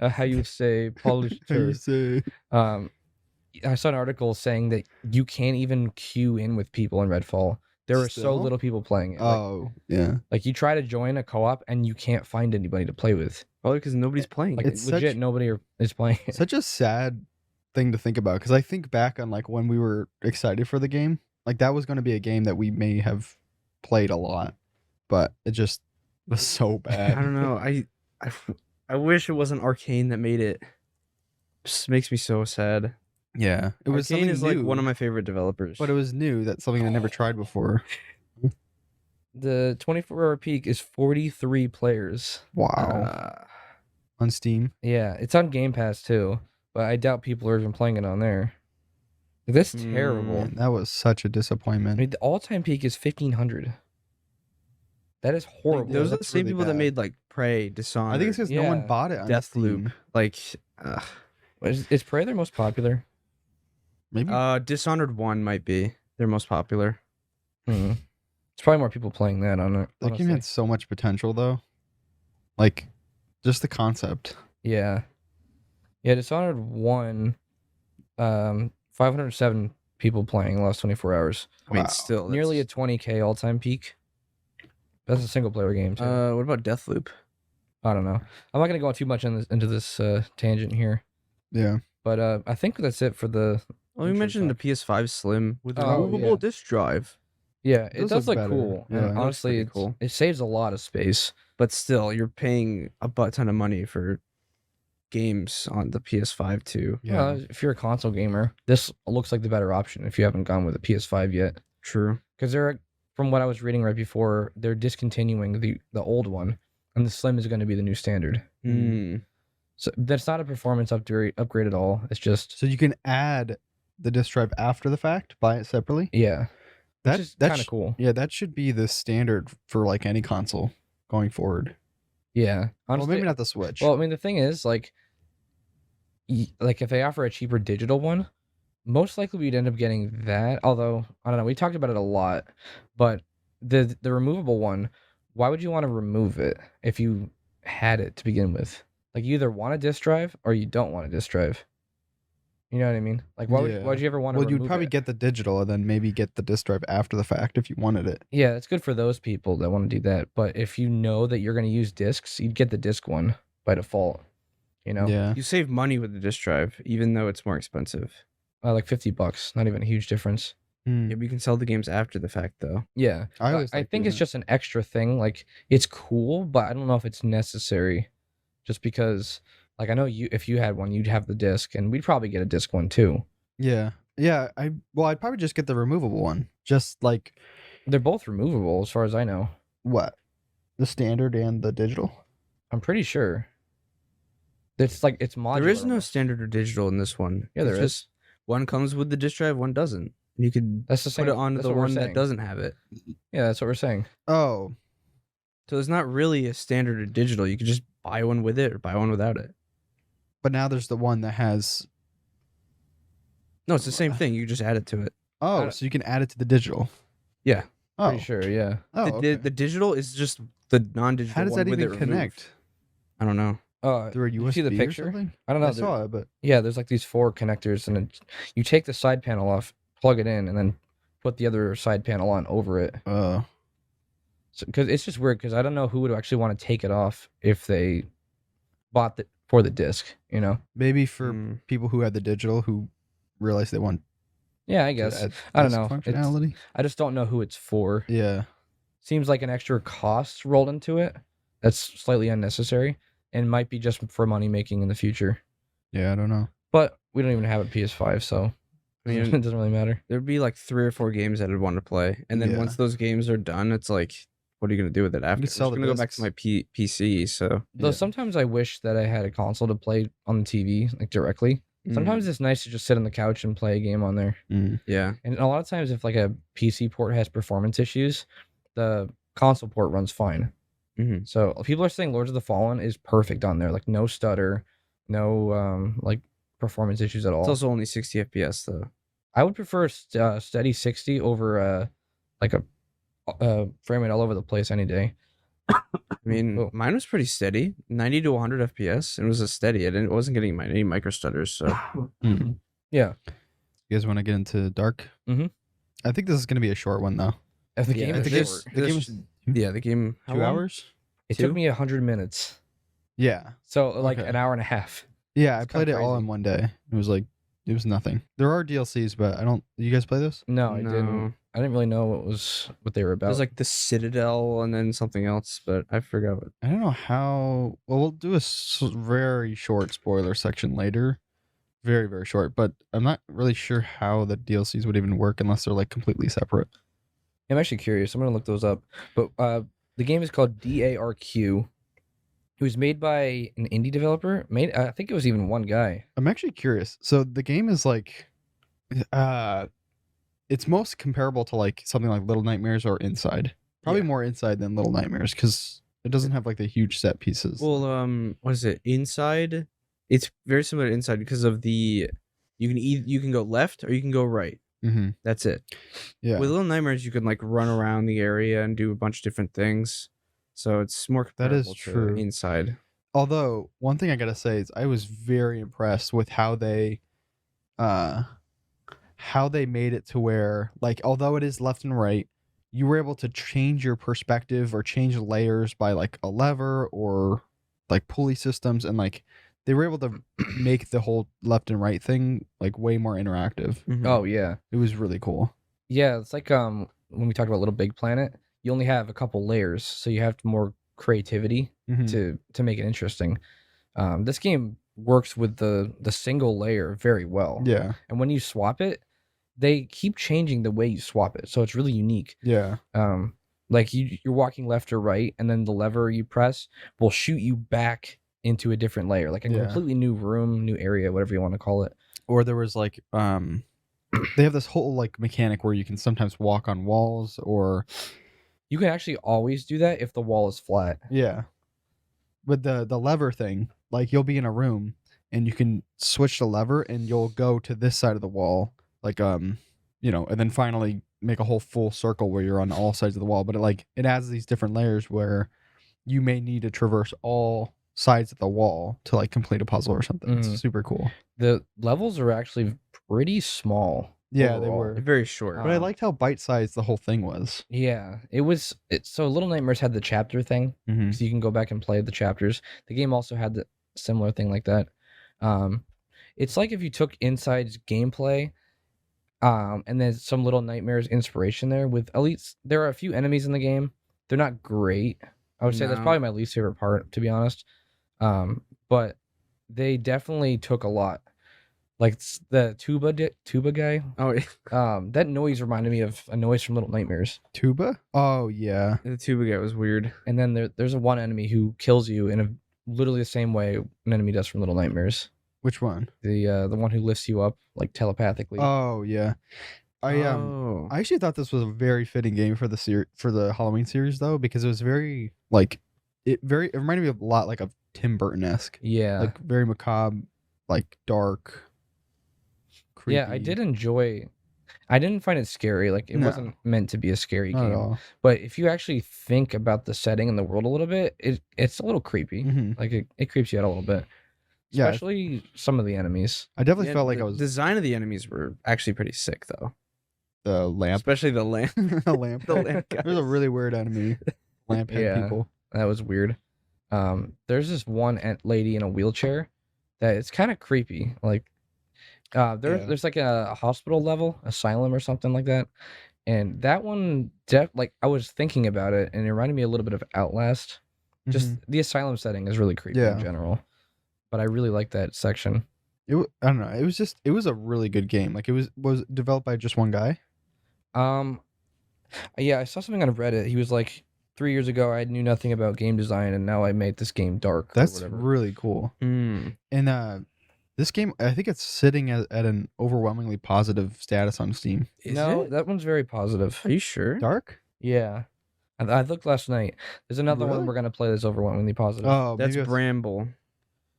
Speaker 3: How you say polished
Speaker 2: How you
Speaker 3: turd.
Speaker 2: say?
Speaker 3: I saw an article saying that you can't even queue in with people in Redfall. There are so
Speaker 2: Still?
Speaker 3: little people playing it.
Speaker 2: Oh, yeah.
Speaker 3: Like you try to join a co-op and you can't find anybody to play with.
Speaker 1: Probably because nobody's playing.
Speaker 3: Like
Speaker 2: It's
Speaker 3: legit,
Speaker 2: such-
Speaker 3: nobody is playing it.
Speaker 2: Such a sad thing to think about because I think back on like when we were excited for the game, like that was going to be a game that we may have played a lot, but it just was so bad.
Speaker 1: I don't know. I wish it wasn't Arcane that made it. Just makes me so sad.
Speaker 2: Yeah, it was
Speaker 1: Arcane
Speaker 2: something
Speaker 1: is
Speaker 2: new,
Speaker 1: like one of my favorite developers.
Speaker 2: but it was new. That's something I never tried before.
Speaker 3: The 24-hour peak is 43 players.
Speaker 2: Wow. On Steam.
Speaker 3: Yeah, it's on Game Pass too, but I doubt people are even playing it on there. This is terrible.
Speaker 2: Man, that was such a
Speaker 3: I
Speaker 2: disappointment.
Speaker 3: mean, the all-time peak is 1,500. That is horrible.
Speaker 1: Those are the
Speaker 2: that's
Speaker 1: same
Speaker 2: really
Speaker 1: people that
Speaker 2: bad.
Speaker 1: made like Prey, Dishonored.
Speaker 2: I think it's because no one
Speaker 3: Yeah.
Speaker 2: bought it on
Speaker 1: Deathloop.
Speaker 2: Steam.
Speaker 1: Like,
Speaker 3: Is Prey their most popular?
Speaker 2: Maybe.
Speaker 1: Dishonored 1 might be their most popular.
Speaker 3: Hmm. It's probably more people playing that on it.
Speaker 2: that game
Speaker 3: honestly.
Speaker 2: had so much potential, though. Like, just the concept.
Speaker 3: Yeah. Yeah, Dishonored 1, 507 people playing the last 24 hours.
Speaker 1: I mean,
Speaker 2: Wow.
Speaker 1: still
Speaker 3: Nearly a
Speaker 1: that's-
Speaker 3: 20K all-time peak. That's a single-player game, too.
Speaker 1: What about Deathloop?
Speaker 3: I don't know. I'm not going to go too much into this tangent here.
Speaker 2: Yeah.
Speaker 3: But I think that's it for the...
Speaker 1: Well, we
Speaker 3: Intro
Speaker 1: mentioned the
Speaker 3: talk.
Speaker 1: PS5 Slim with
Speaker 3: Oh,
Speaker 1: removable
Speaker 3: yeah.
Speaker 1: disk drive,
Speaker 3: Yeah, it
Speaker 2: Those
Speaker 3: does
Speaker 2: look
Speaker 3: look
Speaker 2: better.
Speaker 3: cool.
Speaker 2: Yeah.
Speaker 3: And
Speaker 2: It looks
Speaker 3: honestly,
Speaker 1: pretty cool.
Speaker 3: it saves a lot of space.
Speaker 1: but still, you're paying a butt ton of money for games on the PS5 too.
Speaker 2: Yeah.
Speaker 3: Well, if you're a console gamer, this looks like the better option if you haven't gone with a PS5 yet.
Speaker 1: True.
Speaker 3: Because from what I was reading right before, they're discontinuing the old one, and the Slim is going to be the new standard.
Speaker 1: Hmm.
Speaker 3: So that's not a performance upgrade at all. It's just
Speaker 2: So you can add the disc drive after the fact, buy it separately.
Speaker 3: yeah,
Speaker 2: That
Speaker 3: which is
Speaker 2: that's
Speaker 3: kind of cool.
Speaker 2: Yeah, that should be the standard for like any console going forward.
Speaker 3: Yeah, honestly,
Speaker 2: Well, maybe not the Switch.
Speaker 3: Well, I mean, the thing is, like if they offer a cheaper digital one, most likely we'd end up getting that. Although I don't know, we talked about it a lot, but the removable one, why would you want to remove it if you had it to begin with? Like, you either want a disc drive or you don't want a disc drive. You know what I mean? Like, why
Speaker 2: Yeah.
Speaker 3: would you ever want to?
Speaker 2: well, you'd
Speaker 3: remove
Speaker 2: probably
Speaker 3: it?
Speaker 2: get the digital and then maybe get the disc drive after the fact if you wanted it.
Speaker 3: Yeah, it's good for those people that want to do that. But if you know that you're going to use discs, you'd get the disc one by default. You know,
Speaker 2: Yeah.
Speaker 1: You save money with the disc drive, even though it's more expensive.
Speaker 3: like $50, not even a huge difference.
Speaker 2: Hmm.
Speaker 1: Yeah, we can sell the games after the fact though.
Speaker 3: Yeah,
Speaker 2: I
Speaker 3: but
Speaker 2: always
Speaker 3: I
Speaker 2: like
Speaker 3: think
Speaker 2: doing
Speaker 3: it's
Speaker 2: that.
Speaker 3: just an extra thing. Like, it's cool, but I don't know if it's necessary. Just because, like, I know if you had one, you'd have the disc, and we'd probably get a disc one too.
Speaker 2: Yeah. Yeah. I'd probably just get the removable one. Just like
Speaker 3: They're both removable, as far as I know.
Speaker 2: what? The standard and the digital?
Speaker 3: I'm pretty sure. It's like it's modular.
Speaker 1: There is no
Speaker 3: almost.
Speaker 1: standard or digital in this one.
Speaker 3: Yeah, there
Speaker 1: It's
Speaker 3: is.
Speaker 1: just one comes with the disc drive, one doesn't. You could
Speaker 3: That's the same.
Speaker 1: put it on
Speaker 3: that's
Speaker 1: the
Speaker 3: what we're
Speaker 1: one that
Speaker 3: saying.
Speaker 1: doesn't have it.
Speaker 3: Yeah, that's what we're saying.
Speaker 2: Oh.
Speaker 1: So it's not really a standard or digital. You could just buy one with it or buy one without it.
Speaker 2: But now there's the one that has
Speaker 1: No, it's the same thing. You just add it to it.
Speaker 2: Oh,
Speaker 3: don't-
Speaker 2: so you can add it to the digital.
Speaker 1: Yeah.
Speaker 2: Oh.
Speaker 3: Pretty sure. Yeah.
Speaker 2: Oh,
Speaker 1: the,
Speaker 2: okay.
Speaker 1: the digital is just the non-digital
Speaker 2: How does
Speaker 1: one
Speaker 2: that
Speaker 1: with
Speaker 2: even
Speaker 1: it removed.
Speaker 2: connect?
Speaker 1: I don't know.
Speaker 2: Through a
Speaker 3: you
Speaker 2: USB
Speaker 3: see the
Speaker 2: or
Speaker 3: picture?
Speaker 2: something?
Speaker 3: I don't know.
Speaker 2: I
Speaker 3: there-
Speaker 2: saw it, but
Speaker 3: Yeah, there's like these 4 connectors, and you take the side panel off, plug it in, and then put the other side panel on over it. Because it's just weird. Because I don't know who would actually want to take it off if they bought it for the disc. You know?
Speaker 2: maybe for
Speaker 1: Mm.
Speaker 2: people who had the digital who realize they want
Speaker 3: Yeah, I
Speaker 2: to
Speaker 3: guess.
Speaker 2: add
Speaker 3: I don't
Speaker 2: disc
Speaker 3: know.
Speaker 2: functionality.
Speaker 3: I just don't know who it's for.
Speaker 2: Yeah.
Speaker 3: Seems like an extra cost rolled into it. That's slightly unnecessary, and might be just for money making in the future.
Speaker 2: Yeah, I don't know.
Speaker 3: But we don't even have a PS5, so
Speaker 1: I mean,
Speaker 3: it doesn't really matter.
Speaker 1: there'd be like 3 or 4 games that I'd want to play, and then
Speaker 2: Yeah.
Speaker 1: once those games are done, it's like, what are you gonna do with it after?
Speaker 2: sell
Speaker 1: I'm
Speaker 2: the
Speaker 1: gonna go back to
Speaker 2: discs.
Speaker 1: my PC. So
Speaker 3: Though
Speaker 2: Yeah.
Speaker 3: sometimes I wish that I had a console to play on the TV, like directly. Sometimes it's nice to just sit on the couch and play a game on there.
Speaker 1: yeah,
Speaker 3: And a lot of times, if like a PC port has performance issues, the console port runs fine.
Speaker 1: Mhm.
Speaker 3: So people are saying Lords of the Fallen is perfect on there, like no stutter, no like performance issues at all.
Speaker 1: it's also only 60 FPS though.
Speaker 3: I would prefer steady 60 over like a frame rate all over the place any day.
Speaker 1: I mean,
Speaker 3: Oh.
Speaker 1: mine was pretty steady, 90 to 100 FPS. It was a steady. It wasn't getting any micro stutters. So
Speaker 3: Yeah,
Speaker 2: You guys want to get into Dark?
Speaker 3: Mhm.
Speaker 2: I think this is going to be a short one though.
Speaker 3: if the
Speaker 1: Yeah,
Speaker 3: game
Speaker 1: I
Speaker 3: is
Speaker 1: think
Speaker 3: short.
Speaker 2: the game
Speaker 1: this-
Speaker 2: is
Speaker 1: yeah, the game how
Speaker 2: 2
Speaker 1: long?
Speaker 2: hours.
Speaker 3: It
Speaker 1: 2?
Speaker 3: took me 100 minutes,
Speaker 2: Yeah.
Speaker 3: so like
Speaker 2: Okay.
Speaker 3: an hour and a half.
Speaker 2: Yeah, I
Speaker 3: It's
Speaker 2: played it
Speaker 3: kinda
Speaker 2: all
Speaker 3: crazy.
Speaker 2: in one day. It was like It was nothing. There are DLCs, but I don't. You guys play those?
Speaker 3: No, I didn't. I didn't really know what they were about.
Speaker 1: There's like the Citadel and then something else, but I forgot what.
Speaker 2: I don't know how. Well, we'll do a very short spoiler section later. Very, very short. But I'm not really sure how the DLCs would even work unless they're like completely separate.
Speaker 3: I'm actually curious. I'm gonna look those up. But the game is called Darq. It was made by an indie developer. I think it was even one guy.
Speaker 2: I'm actually curious. So the game is like, it's most comparable to like something like Little Nightmares or Inside. Probably more Inside than Little Nightmares because it doesn't have like the huge set pieces.
Speaker 1: Well, what is it? Inside. It's very similar to Inside because of the you can go left or you can go right.
Speaker 2: Mm-hmm.
Speaker 1: That's it.
Speaker 2: Yeah.
Speaker 1: With Little Nightmares, you can like run around the area and do a bunch of different things. So it's more comparable to Inside.
Speaker 2: Although one thing I gotta say is I was very impressed with how they made it to where, like, although it is left and right, you were able to change your perspective or change layers by like a lever or like pulley systems, and like they were able to make the whole left and right thing like way more interactive.
Speaker 1: Mm-hmm.
Speaker 3: Oh yeah,
Speaker 2: it was really cool.
Speaker 3: Yeah, it's like when we talked about Little Big Planet, you only have a couple layers, so you have more creativity to make it interesting. This game works with the single layer very well.
Speaker 2: Yeah.
Speaker 3: And when you swap it, they keep changing the way you swap it, so it's really unique.
Speaker 2: Yeah.
Speaker 3: Like you're walking left or right, and then the lever you press will shoot you back into a different layer, like a completely new room, new area, whatever you want to call it.
Speaker 2: Or there was like they have this whole like mechanic where you can sometimes walk on walls, or
Speaker 3: you can actually always do that if the wall is flat.
Speaker 2: Yeah. With the lever thing, like you'll be in a room and you can switch the lever and you'll go to this side of the wall, like and then finally make a whole full circle where you're on all sides of the wall. But it adds these different layers where you may need to traverse all sides of the wall to like complete a puzzle or something. It's super cool.
Speaker 3: The levels are actually pretty small.
Speaker 2: Yeah,
Speaker 3: overall.
Speaker 2: they were
Speaker 1: very short.
Speaker 2: But I liked how bite-sized the whole thing was.
Speaker 3: Yeah, so Little Nightmares had the chapter thing, so you can go back and play the chapters. The game also had the similar thing like that. It's like if you took Inside's gameplay, and then some Little Nightmares inspiration there. With at least there are a few enemies in the game. They're not great. I would say that's probably my least favorite part, to be honest. But they definitely took a lot. Like the tuba guy.
Speaker 1: Oh, yeah.
Speaker 3: That noise reminded me of a noise from Little Nightmares.
Speaker 2: Tuba? Oh yeah.
Speaker 1: The tuba guy was weird.
Speaker 3: And then there's a one enemy who kills you in literally the same way an enemy does from Little Nightmares.
Speaker 2: Which one?
Speaker 3: The one who lifts you up like telepathically.
Speaker 2: Oh yeah. I actually thought this was a very fitting game for the Halloween series though, because it was very like it reminded me of a lot like of Tim Burton-esque.
Speaker 3: Yeah.
Speaker 2: Like very macabre, like dark. Creepy.
Speaker 3: Yeah, I did enjoy. I didn't find it scary. Like it wasn't meant to be a scary
Speaker 2: Not at
Speaker 3: game.
Speaker 2: all.
Speaker 3: But if you actually think about the setting and the world a little bit, it's a little creepy.
Speaker 2: Mm-hmm.
Speaker 3: Like it creeps you out a little bit. Especially some of the enemies.
Speaker 2: I definitely felt like I was.
Speaker 1: Design of the enemies were actually pretty sick though.
Speaker 2: The lamp,
Speaker 1: especially the lamp.
Speaker 2: The lamp.
Speaker 1: The lamp guys.
Speaker 2: There's a really weird enemy. Lamp head people.
Speaker 3: That was weird. There's this one lady in a wheelchair that it's kind of creepy. Like, there's like a hospital level, asylum or something like that, and that one, like I was thinking about it, and it reminded me a little bit of Outlast. Just the asylum setting is really creepy in general, but I really like that section.
Speaker 2: I don't know. It was a really good game. Like it was developed by just one guy.
Speaker 3: Yeah, I saw something on Reddit. He was like, 3 years ago, I knew nothing about game design, and now I made this game Darq.
Speaker 2: That's really cool. And this game, I think it's sitting at an overwhelmingly positive status on Steam.
Speaker 3: That one's very positive.
Speaker 1: Are you sure?
Speaker 2: Darq?
Speaker 3: Yeah. I looked last night. There's another one we're going to play that's overwhelmingly positive.
Speaker 2: Oh,
Speaker 1: that's Bramble.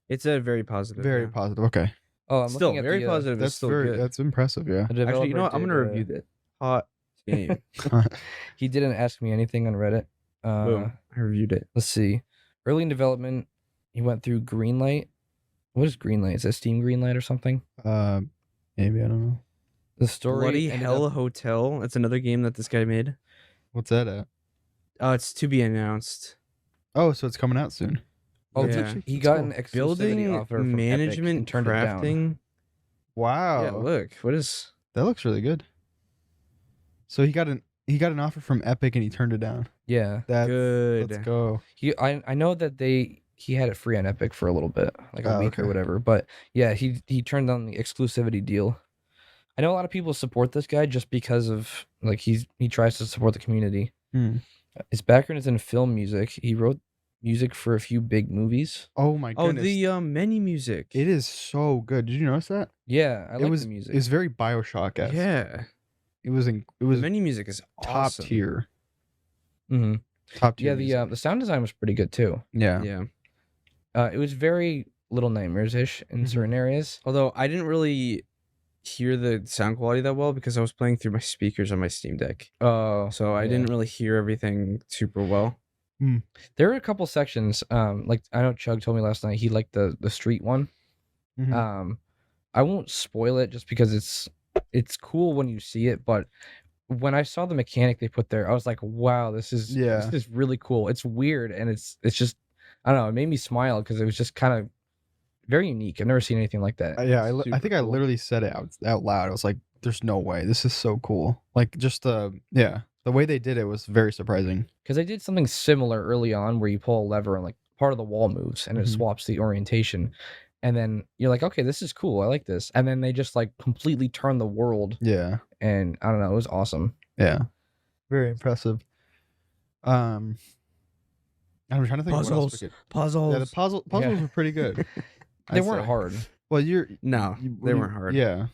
Speaker 1: It's a very positive.
Speaker 2: Very positive. Okay.
Speaker 3: Oh, I'm
Speaker 1: still
Speaker 3: looking at
Speaker 1: very positive.
Speaker 2: That's
Speaker 1: still
Speaker 2: very
Speaker 1: good.
Speaker 2: That's impressive. Yeah.
Speaker 1: Actually, you know what? I'm gonna review that hot game.
Speaker 3: He didn't ask me anything on Reddit.
Speaker 1: Boom. I reviewed it.
Speaker 3: Let's see. Early in development, he went through Greenlight. What is Greenlight? Is that Steam Greenlight or something?
Speaker 2: Maybe, I don't know.
Speaker 3: The story.
Speaker 1: Bloody Hell Hotel. That's another game that this guy made.
Speaker 2: What's that at?
Speaker 1: It's to be announced.
Speaker 2: Oh, so it's coming out soon.
Speaker 3: Oh,
Speaker 1: yeah.
Speaker 3: He got an exclusivity
Speaker 1: Building
Speaker 3: offer from
Speaker 1: management
Speaker 3: Epic and turned it down.
Speaker 1: crafting.
Speaker 2: Wow.
Speaker 1: Yeah, look. What is...
Speaker 2: That looks really good. So he got an offer from Epic and he turned it down.
Speaker 3: Yeah.
Speaker 2: That's
Speaker 1: Good.
Speaker 2: Let's go.
Speaker 3: I know that he had it free on Epic for a little bit, like a week or
Speaker 2: Okay.
Speaker 3: whatever. But yeah, he turned down the exclusivity deal. I know a lot of people support this guy just because of like he tries to support the community. His background is in film music. He wrote music for a few big movies.
Speaker 2: Oh my
Speaker 1: Oh,
Speaker 2: goodness.
Speaker 1: the menu music.
Speaker 2: It is so good. Did you notice that?
Speaker 3: Yeah, I like
Speaker 2: was
Speaker 3: the music.
Speaker 2: It's very BioShock-esque.
Speaker 1: Yeah.
Speaker 2: It was
Speaker 1: The menu music is
Speaker 2: top
Speaker 1: awesome.
Speaker 2: tier.
Speaker 3: Mm-hmm.
Speaker 2: Top tier.
Speaker 3: Yeah,
Speaker 2: music.
Speaker 3: the sound design was pretty good too.
Speaker 2: Yeah.
Speaker 1: Yeah.
Speaker 3: It was very Little Nightmares-ish in certain areas.
Speaker 1: Although I didn't really hear the sound quality that well because I was playing through my speakers on my Steam Deck.
Speaker 3: Oh,
Speaker 1: So I
Speaker 3: yeah.
Speaker 1: didn't really hear everything super well.
Speaker 3: There were a couple sections. Like I know Chug told me last night he liked the street one.
Speaker 2: Mhm.
Speaker 3: I won't spoil it just because it's cool when you see it, but when I saw the mechanic they put there, I was like, wow, this is really cool. It's weird and it's just I don't know, it made me smile because it was just kind of very unique. I've never seen anything like that.
Speaker 2: I think I
Speaker 3: cool.
Speaker 2: literally said it out loud. I was like, "There's no way. This is so cool." Like just the way they did it was very surprising.
Speaker 3: Because they did something similar early on where you pull a lever and like part of the wall moves and it
Speaker 2: Mhm.
Speaker 3: swaps the orientation. And then you're like, okay, this is cool. I like this. And then they just like completely turn the world.
Speaker 2: Yeah.
Speaker 3: And I don't know, it was awesome.
Speaker 2: Yeah. Very impressive. I'm trying to think of what else we could.
Speaker 1: Puzzles.
Speaker 2: Yeah, the puzzles were pretty good.
Speaker 3: They
Speaker 2: I'd
Speaker 3: weren't
Speaker 2: say.
Speaker 3: hard.
Speaker 2: Well,
Speaker 1: No, they weren't hard.
Speaker 2: Yeah.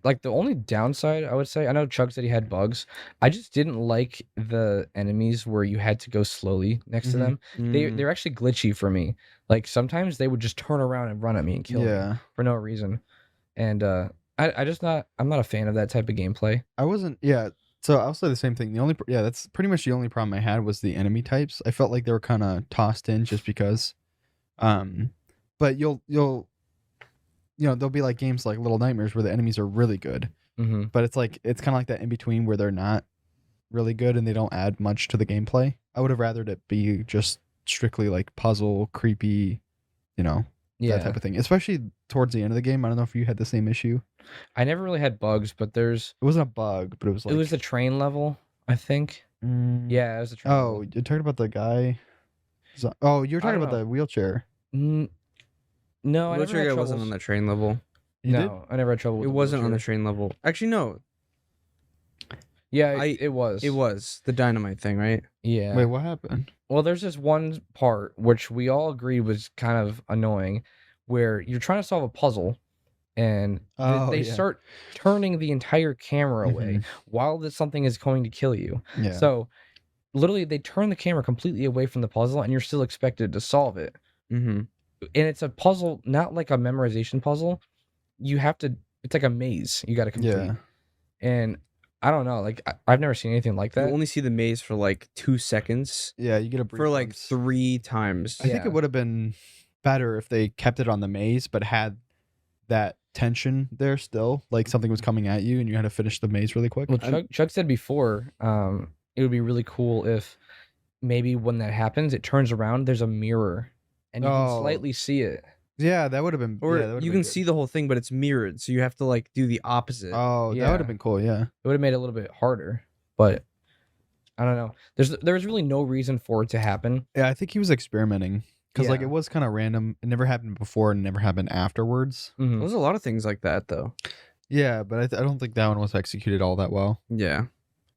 Speaker 3: Like the only downside I would say, I know Chug said he had bugs. I just didn't like the enemies where you had to go slowly next to them. They're actually glitchy for me. Like sometimes they would just turn around and run at me and kill me for no reason. And I'm not a fan of that type of gameplay.
Speaker 2: I wasn't. Yeah. So I'll say the same thing. That's pretty much the only problem I had was the enemy types. I felt like they were kind of tossed in just because. But you'll there'll be like games like Little Nightmares where the enemies are really good, but it's kind of like that in between where they're not really good and they don't add much to the gameplay. I would have rathered it be just strictly like puzzle, creepy, that type of thing. Especially towards the end of the game. I don't know if you had the same issue.
Speaker 3: I never really had bugs, but it
Speaker 2: wasn't a bug, but it was like
Speaker 3: it was the train level, I think. Yeah, it was a train.
Speaker 2: Oh,
Speaker 3: level.
Speaker 2: you're talking about the guy. Oh, you're talking about the wheelchair.
Speaker 3: No, I never
Speaker 1: Wheelchair
Speaker 3: had
Speaker 1: guy
Speaker 3: troubles.
Speaker 1: wasn't on the train level.
Speaker 3: No, I never had trouble with
Speaker 1: It
Speaker 3: the
Speaker 1: wasn't on the
Speaker 3: wheelchair.
Speaker 1: train level. Actually, no.
Speaker 3: Yeah, it was.
Speaker 1: It was the dynamite thing, right?
Speaker 3: Yeah.
Speaker 2: Wait, what happened?
Speaker 3: Well, there's this one part which we all agreed was kind of annoying, where you're trying to solve a puzzle, and they start turning the entire camera away while something is going to kill you.
Speaker 2: Yeah.
Speaker 3: So, literally, they turn the camera completely away from the puzzle, and you're still expected to solve it.
Speaker 1: Mm-hmm.
Speaker 3: And it's a puzzle, not like a memorization puzzle. It's like a maze you got to complete.
Speaker 2: Yeah.
Speaker 3: And I don't know, like I've never seen anything like that.
Speaker 1: You only see the maze for like 2 seconds.
Speaker 2: Yeah, you get a brief
Speaker 1: for like
Speaker 2: glimpse.
Speaker 1: 3 times.
Speaker 2: I think it would have been better if they kept it on the maze, but had that tension there still, like something was coming at you and you had to finish the maze really quick.
Speaker 3: Well, Chug said before, it would be really cool if maybe when that happens, it turns around, there's a mirror, and you can slightly see it.
Speaker 2: Yeah, that would have been.
Speaker 1: Or
Speaker 2: that would've
Speaker 1: you
Speaker 2: been
Speaker 1: can
Speaker 2: good.
Speaker 1: see the whole thing, but it's mirrored, so you have to like do the opposite.
Speaker 2: Oh, that would have been cool. Yeah,
Speaker 3: it would have made it a little bit harder, but I don't know. There's really no reason for it to happen.
Speaker 2: Yeah, I think he was experimenting because like
Speaker 3: Yeah.
Speaker 2: it was kind of random. It never happened before and never happened afterwards.
Speaker 3: Mhm.
Speaker 1: There's a lot of things like that, though.
Speaker 2: Yeah, but I don't think that one was executed all that well.
Speaker 1: Yeah.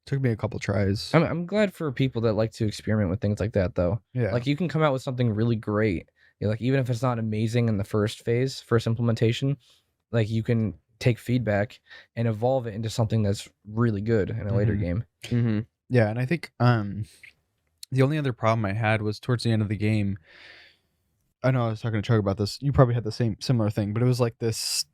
Speaker 2: Took me a couple tries.
Speaker 3: I'm glad for people that like to experiment with things like that, though.
Speaker 2: Yeah,
Speaker 3: Like you can come out with something really great. Like even if it's not amazing in the first implementation, like you can take feedback and evolve it into something that's really good in a later game.
Speaker 1: Mm-hmm.
Speaker 2: yeah, and I think the only other problem I had was towards the end of the game. I know I was talking to Chug about this. You probably had the similar thing, but it was like this.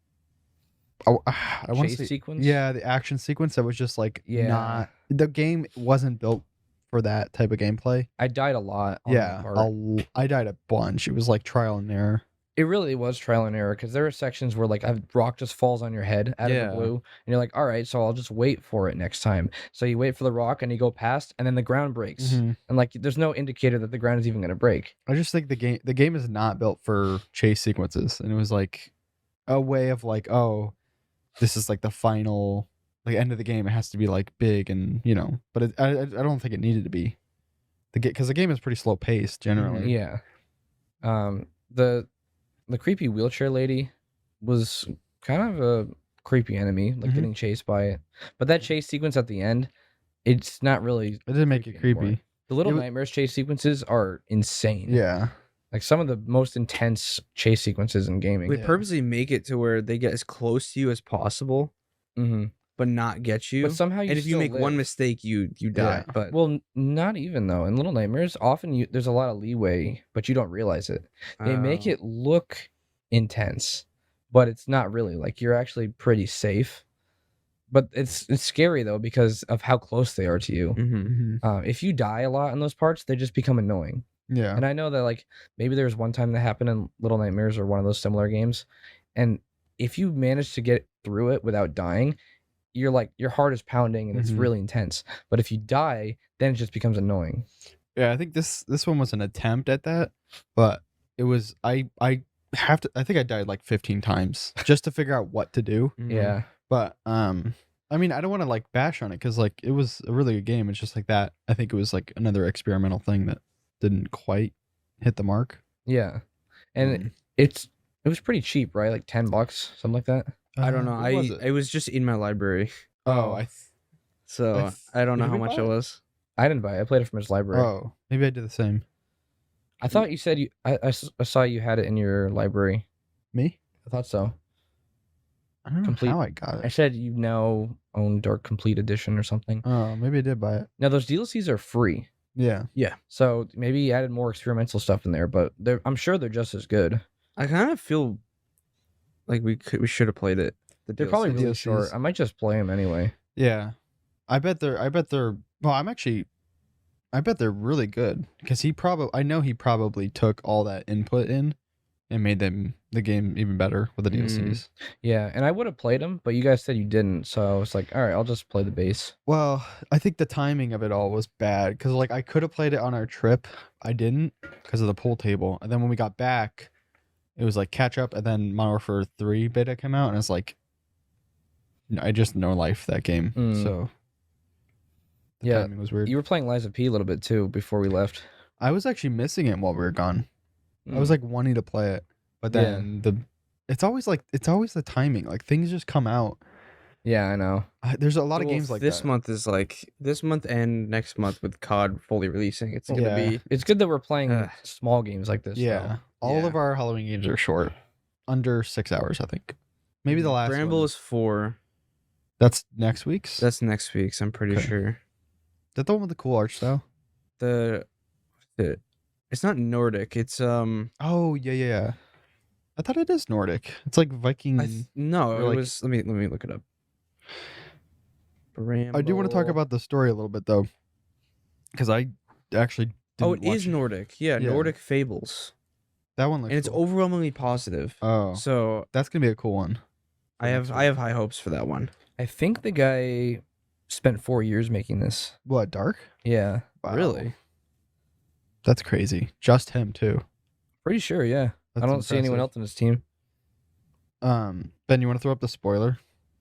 Speaker 2: I want to
Speaker 3: Chase
Speaker 2: say
Speaker 3: sequence?
Speaker 2: Yeah, the action sequence that was just like
Speaker 3: Yeah.
Speaker 2: not. The game wasn't built for that type of gameplay.
Speaker 3: I died a lot on
Speaker 2: Yeah,
Speaker 3: that part.
Speaker 2: I died a bunch. It was like trial and error.
Speaker 3: It really was trial and error because there are sections where like a rock just falls on your head out of the blue, and you're like, all right, so I'll just wait for it next time. So you wait for the rock and you go past, and then the ground breaks, and like there's no indicator that the ground is even gonna break.
Speaker 2: I just think the game is not built for chase sequences, and it was like a way of like, oh, this is like the final like end of the game. It has to be like big and but I don't think it needed to be because the game is pretty slow paced generally.
Speaker 3: Yeah. The creepy wheelchair lady was kind of a creepy enemy, like
Speaker 2: Mhm.
Speaker 3: getting chased by it. But that chase sequence at the end, it's not really.
Speaker 2: It didn't make it
Speaker 3: creepy anymore.
Speaker 2: creepy.
Speaker 3: The Little
Speaker 2: It wa-
Speaker 3: Nightmares chase sequences are insane.
Speaker 2: Yeah.
Speaker 3: Like some of the most intense chase sequences in gaming.
Speaker 1: They
Speaker 2: Yeah.
Speaker 1: purposely make it to where they get as close to you as possible,
Speaker 3: Mm-hmm.
Speaker 1: but not get you.
Speaker 3: But somehow you
Speaker 1: and if you
Speaker 3: still
Speaker 1: make one
Speaker 3: live.
Speaker 1: mistake, you die.
Speaker 2: Yeah.
Speaker 1: But
Speaker 3: Well, not even though. In Little Nightmares, often there's a lot of leeway, but you don't realize it. They make it look intense, but it's not really. Like you're actually pretty safe. But it's scary though because of how close they are to you.
Speaker 1: Mhm.
Speaker 3: If you die a lot in those parts, they just become annoying.
Speaker 2: Yeah.
Speaker 3: And I know that like maybe there's one time that happened in Little Nightmares or one of those similar games, and if you manage to get through it without dying, you're like your heart is pounding and it's
Speaker 2: Mhm.
Speaker 3: really intense. But if you die, then it just becomes annoying.
Speaker 2: Yeah, I think this one was an attempt at that, but it was I think I died like 15 times just to figure out what to do.
Speaker 1: Mhm.
Speaker 3: Yeah.
Speaker 2: But I mean, I don't want to like bash on it cuz like it was a really good game. It's just like that. I think it was like another experimental thing that didn't quite hit the mark.
Speaker 3: Yeah. And
Speaker 2: Um,
Speaker 3: it was pretty cheap, right? Like $10, something like that.
Speaker 1: I don't know.
Speaker 2: what was it?
Speaker 1: It was just in my library,
Speaker 2: Oh, I
Speaker 1: so I don't know
Speaker 2: did
Speaker 1: how
Speaker 2: we
Speaker 1: much
Speaker 2: buy
Speaker 1: it
Speaker 2: it?
Speaker 1: was.
Speaker 3: I didn't buy it. I played it from his library.
Speaker 2: Oh, maybe I did the same.
Speaker 3: I thought you said I saw you had it in your library.
Speaker 2: Me?
Speaker 3: I thought so.
Speaker 2: I don't know
Speaker 3: Complete-
Speaker 2: how I got
Speaker 3: I
Speaker 2: it.
Speaker 3: said you now own Dark Complete Edition or something.
Speaker 2: Oh, maybe I did buy it.
Speaker 3: Now those DLCs are free,
Speaker 2: Yeah.
Speaker 3: so maybe you added more experimental stuff in there, but I'm sure they're just as good.
Speaker 1: I kind of feel like we should have played it.
Speaker 3: They're probably
Speaker 2: The
Speaker 3: really
Speaker 2: DLCs.
Speaker 3: short. I might just play them anyway.
Speaker 2: Yeah. I bet they're well, I bet they're really good because I know he probably took all that input in and made the game even better with the DLCs.
Speaker 3: Yeah, and I would have played them, but you guys said you didn't, so I was like, all right, I'll just play the base.
Speaker 2: Well, I think the timing of it all was bad because like I could have played it on our trip. I didn't because of the pool table. And then when we got back, it was like catch up, and then Modern Warfare 3 beta came out, and it's like I just no life that game.
Speaker 3: Mm.
Speaker 2: So the
Speaker 3: Yeah,
Speaker 2: timing was weird.
Speaker 3: You were playing Liza P a little bit too before we left.
Speaker 2: I was actually missing it while we were gone. I was
Speaker 3: Mm.
Speaker 2: like wanting to play it, but
Speaker 3: Yeah.
Speaker 2: then it's always the timing. Like things just come out.
Speaker 3: Yeah, I know.
Speaker 2: There's a lot of
Speaker 1: Well,
Speaker 2: games like
Speaker 1: this
Speaker 2: that.
Speaker 1: month is like this month and next month with COD fully releasing. It's gonna
Speaker 2: Yeah.
Speaker 1: be
Speaker 3: It's good that we're playing
Speaker 1: Ugh.
Speaker 3: small games like this.
Speaker 2: Yeah, all
Speaker 1: Yeah.
Speaker 2: of our Halloween games are short, under 6 hours, I think. Maybe the last
Speaker 1: Bramble
Speaker 2: one.
Speaker 1: is 4.
Speaker 2: That's next week's.
Speaker 1: That's next week's. I'm pretty
Speaker 2: Okay.
Speaker 1: sure.
Speaker 2: Is that the one with the cool art style?
Speaker 1: The it's not Nordic. It's
Speaker 2: Oh yeah. I thought it is Nordic. It's like Viking.
Speaker 1: no.
Speaker 2: or
Speaker 1: It
Speaker 2: like-
Speaker 1: was. Let me look it up. Bramble.
Speaker 2: I do want to talk about the story a little bit though, because I actually
Speaker 1: Oh,
Speaker 2: didn't
Speaker 1: it
Speaker 2: watch
Speaker 1: is Nordic. Yeah,
Speaker 2: Yeah.
Speaker 1: Nordic Fables,
Speaker 2: That one looks
Speaker 1: and it's
Speaker 2: cool.
Speaker 1: overwhelmingly positive.
Speaker 2: Oh,
Speaker 1: So
Speaker 2: that's gonna be a cool one.
Speaker 1: I have high hopes for that one.
Speaker 3: I think the guy spent 4 years making this.
Speaker 2: What, Dark?
Speaker 3: Yeah,
Speaker 2: Wow.
Speaker 1: Really?
Speaker 2: That's crazy. Just him too.
Speaker 3: pretty sure. Yeah,
Speaker 2: That's
Speaker 3: I don't see anyone
Speaker 2: impressive.
Speaker 3: else in his team.
Speaker 2: Ben, you want to throw up the spoiler?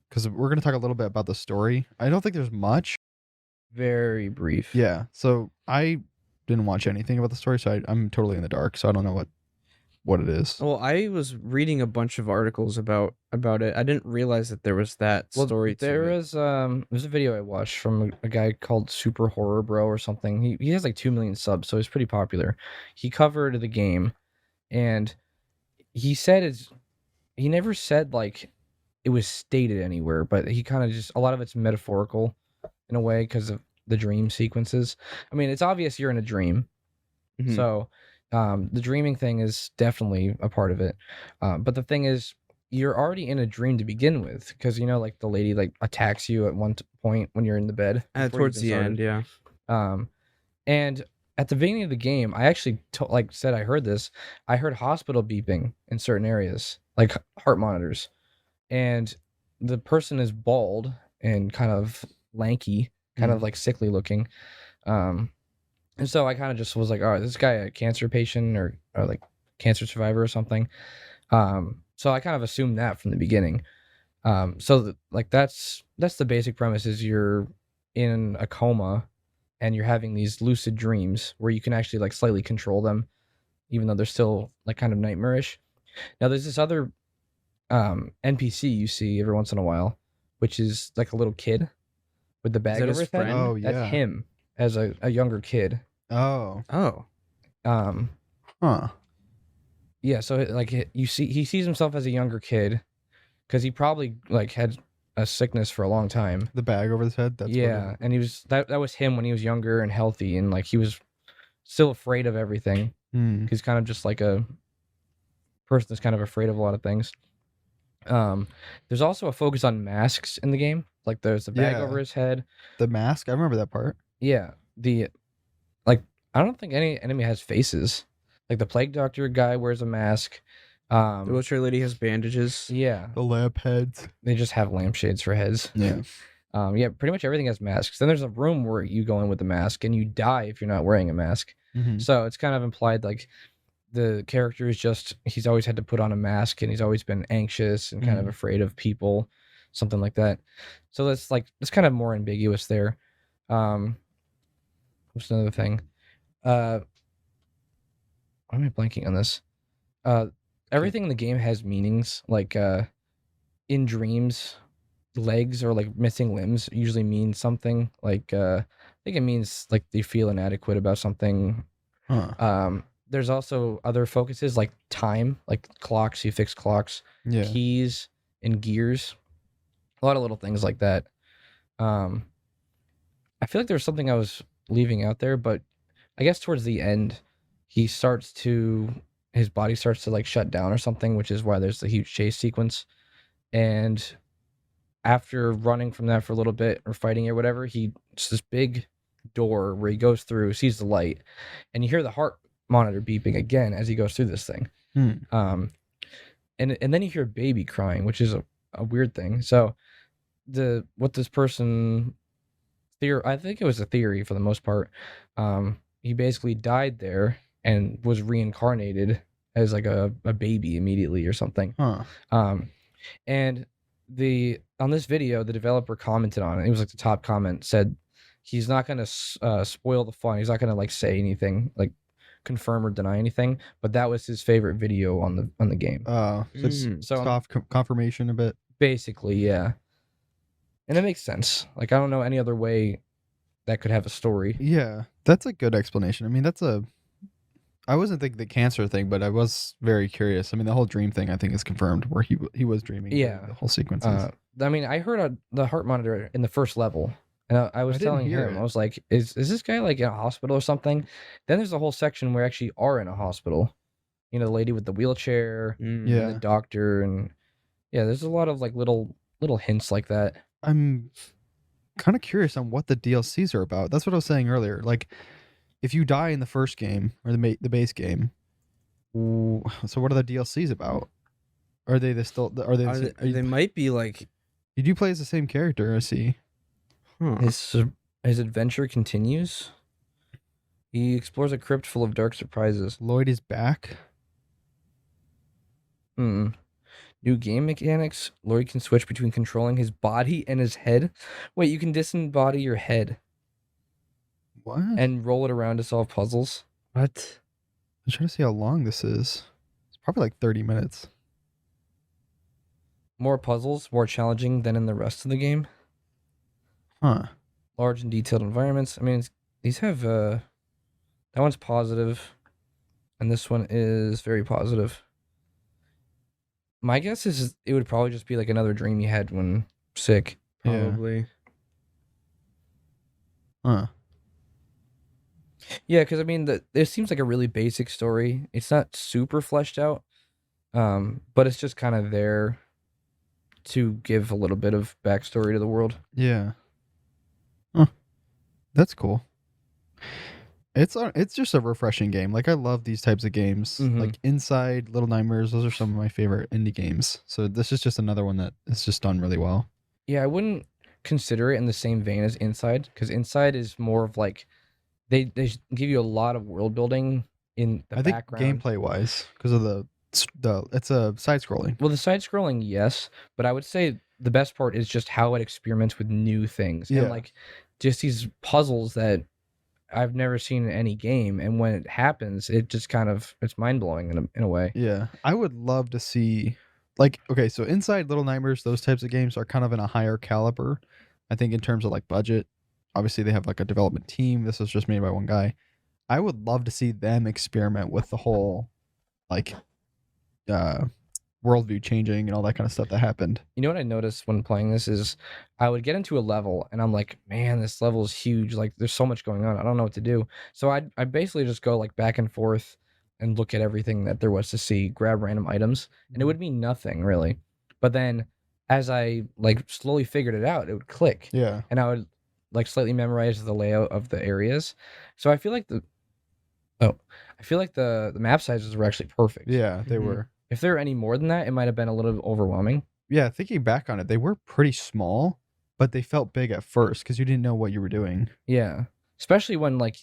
Speaker 2: Because we're gonna talk a little bit about the story. I don't think there's much.
Speaker 3: Very brief.
Speaker 2: Yeah. So I didn't watch anything about the story, so I'm totally in the dark. So I don't know what it is.
Speaker 1: Well, I was reading a bunch of articles about it. I didn't realize that there was that
Speaker 3: Well,
Speaker 1: story.
Speaker 3: there
Speaker 1: to it.
Speaker 3: is there's a video I watched from a guy called Super Horror Bro or something. He has like 2 million subs, so he's pretty popular. He covered the game, and he said he never said like it was stated anywhere, but he kind of just a lot of it's metaphorical in a way because of the dream sequences. I mean, it's obvious you're in a dream,
Speaker 1: Mhm.
Speaker 3: so the dreaming thing is definitely a part of it. But the thing is, you're already in a dream to begin with, because like the lady like attacks you at one point when you're in the bed. before you've
Speaker 1: Towards
Speaker 3: been
Speaker 1: the
Speaker 3: started.
Speaker 1: end, yeah.
Speaker 3: And at the beginning of the game, I actually said I heard this. I heard hospital beeping in certain areas, like heart monitors, and the person is bald and kind of lanky, kind of like sickly looking. And so I kind of just was like, all right, this guy a cancer patient or like cancer survivor or something. So I kind of assumed that from the beginning. So that's the basic premise is you're in a coma and you're having these lucid dreams where you can actually like slightly control them, even though they're still like kind of nightmarish. Now there's this other NPC you see every once in a while, which is like a little kid with the bag
Speaker 1: that
Speaker 3: over
Speaker 1: his
Speaker 3: his head.
Speaker 1: friend?
Speaker 2: Oh, yeah.
Speaker 3: That's him as a younger kid.
Speaker 2: Oh.
Speaker 1: Oh.
Speaker 2: Huh.
Speaker 3: Yeah, so like he sees himself as a younger kid because he probably like had a sickness for a long time.
Speaker 2: The bag over his head. That's
Speaker 3: Yeah, and he was that was him when he was younger and healthy, and like he was still afraid of everything. He's kind of just like a person that's kind of afraid of a lot of things. There's also a focus on masks in the game. Like there's a bag over his head.
Speaker 2: The mask. I remember that part.
Speaker 3: Yeah, I don't think any enemy has faces. Like the plague doctor guy wears a mask.
Speaker 1: The wheelchair lady has bandages.
Speaker 3: Yeah,
Speaker 2: The lamp heads.
Speaker 3: they just have lampshades for heads.
Speaker 2: Yeah.
Speaker 3: Yeah, pretty much everything has masks. Then there's a room where you go in with a mask and you die if you're not wearing a mask.
Speaker 2: Mm-hmm.
Speaker 3: So it's kind of implied like the character is just he's always had to put on a mask and he's always been anxious and kind of afraid of people, something like that. So that's like it's kind of more ambiguous there. What's another thing? Why am I blanking on this? Everything in the game has meanings. Like in dreams, legs or like missing limbs usually mean something. Like I think it means like they feel inadequate about something.
Speaker 2: Huh.
Speaker 3: There's also other focuses like time, like clocks. You fix clocks,
Speaker 2: Yeah.
Speaker 3: keys, and gears. A lot of little things like that. I feel like there's something I was leaving out there, but I guess towards the end, his body starts to like shut down or something, which is why there's the huge chase sequence. And after running from that for a little bit or fighting or whatever, it's this big door where he goes through, sees the light, and you hear the heart monitor beeping again as he goes through this thing. And then you hear a baby crying, which is a weird thing. So what this person I think it was a theory for the most part. He basically died there and was reincarnated as like a baby immediately or something.
Speaker 2: Huh.
Speaker 3: And on this video, the developer commented on it. It was like the top comment said he's not going to spoil the fun. He's not going to like say anything, like confirm or deny anything. But that was his favorite video on the game.
Speaker 2: So it's soft confirmation a bit.
Speaker 3: Basically, yeah. And it makes sense. Like I don't know any other way that could have a story.
Speaker 2: Yeah, that's a good explanation. I mean, I wasn't thinking the cancer thing, but I was very curious. I mean, the whole dream thing I think is confirmed where he was dreaming.
Speaker 3: Yeah,
Speaker 2: the whole sequences.
Speaker 3: I mean, I heard the heart monitor in the first level, and I was telling him, I was like, "Is this guy like in a hospital or something?" Then there's a whole section where we actually are in a hospital. You know, the lady with the wheelchair, and the doctor, and yeah, there's a lot of like little hints like that.
Speaker 2: I'm kind of curious on what the DLCs are about. That's what I was saying earlier. Like, if you die in the first game or the base game, so what are the DLCs about? Are they
Speaker 1: They might be like.
Speaker 2: Did you play as the same character? I see.
Speaker 1: Huh.
Speaker 3: His adventure continues. He explores a crypt full of dark surprises.
Speaker 2: Lloyd is back.
Speaker 3: New game mechanics. Lloyd can switch between controlling his body and his head. Wait, you can disembody your head.
Speaker 2: What?
Speaker 3: And roll it around to solve puzzles.
Speaker 1: What?
Speaker 2: I'm trying to see how long this is. It's probably like 30 minutes.
Speaker 3: More puzzles, more challenging than in the rest of the game.
Speaker 2: Huh.
Speaker 3: Large and detailed environments. I mean, these have that one's positive, and this one is very positive. My guess is it would probably just be like another dream you had when sick.
Speaker 1: Probably.
Speaker 2: Huh.
Speaker 3: Yeah, because I mean, it seems like a really basic story. It's not super fleshed out, but it's just kind of there to give a little bit of backstory to the world.
Speaker 2: Yeah. Huh. That's cool. It's just a refreshing game. Like, I love these types of games. Like Inside, Little Nightmares, those are some of my favorite indie games. So this is just another one that is just done really well.
Speaker 3: Yeah, I wouldn't consider it in the same vein as Inside, because Inside is more of like they give you a lot of world building in the background.
Speaker 2: I think gameplay wise, because of the it's a side scrolling.
Speaker 3: Well, the side scrolling, yes, but I would say the best part is just how it experiments with new things and like just these puzzles that I've never seen in any game, and when it happens, it just kind of it's mind blowing in a way.
Speaker 2: Yeah, I would love to see like okay, so Inside Little Nightmares, those types of games are kind of in a higher caliber, I think, in terms of like budget. Obviously, they have like a development team. This was just made by one guy. I would love to see them experiment with the whole like worldview changing and all that kind of stuff that happened.
Speaker 3: You know what I noticed when playing this is I would get into a level and I'm like, man, this level is huge. Like there's so much going on. I don't know what to do. So I basically just go like back and forth and look at everything that there was to see, grab random items, and it would mean nothing really. But then as I like slowly figured it out, it would click.
Speaker 2: Yeah.
Speaker 3: And I would like slightly memorize the layout of the areas. So I feel like the map sizes were actually perfect.
Speaker 2: Yeah, they were.
Speaker 3: If there were any more than that, it might have been a little overwhelming.
Speaker 2: Yeah, thinking back on it, they were pretty small, but they felt big at first because you didn't know what you were doing.
Speaker 3: Yeah. Especially when like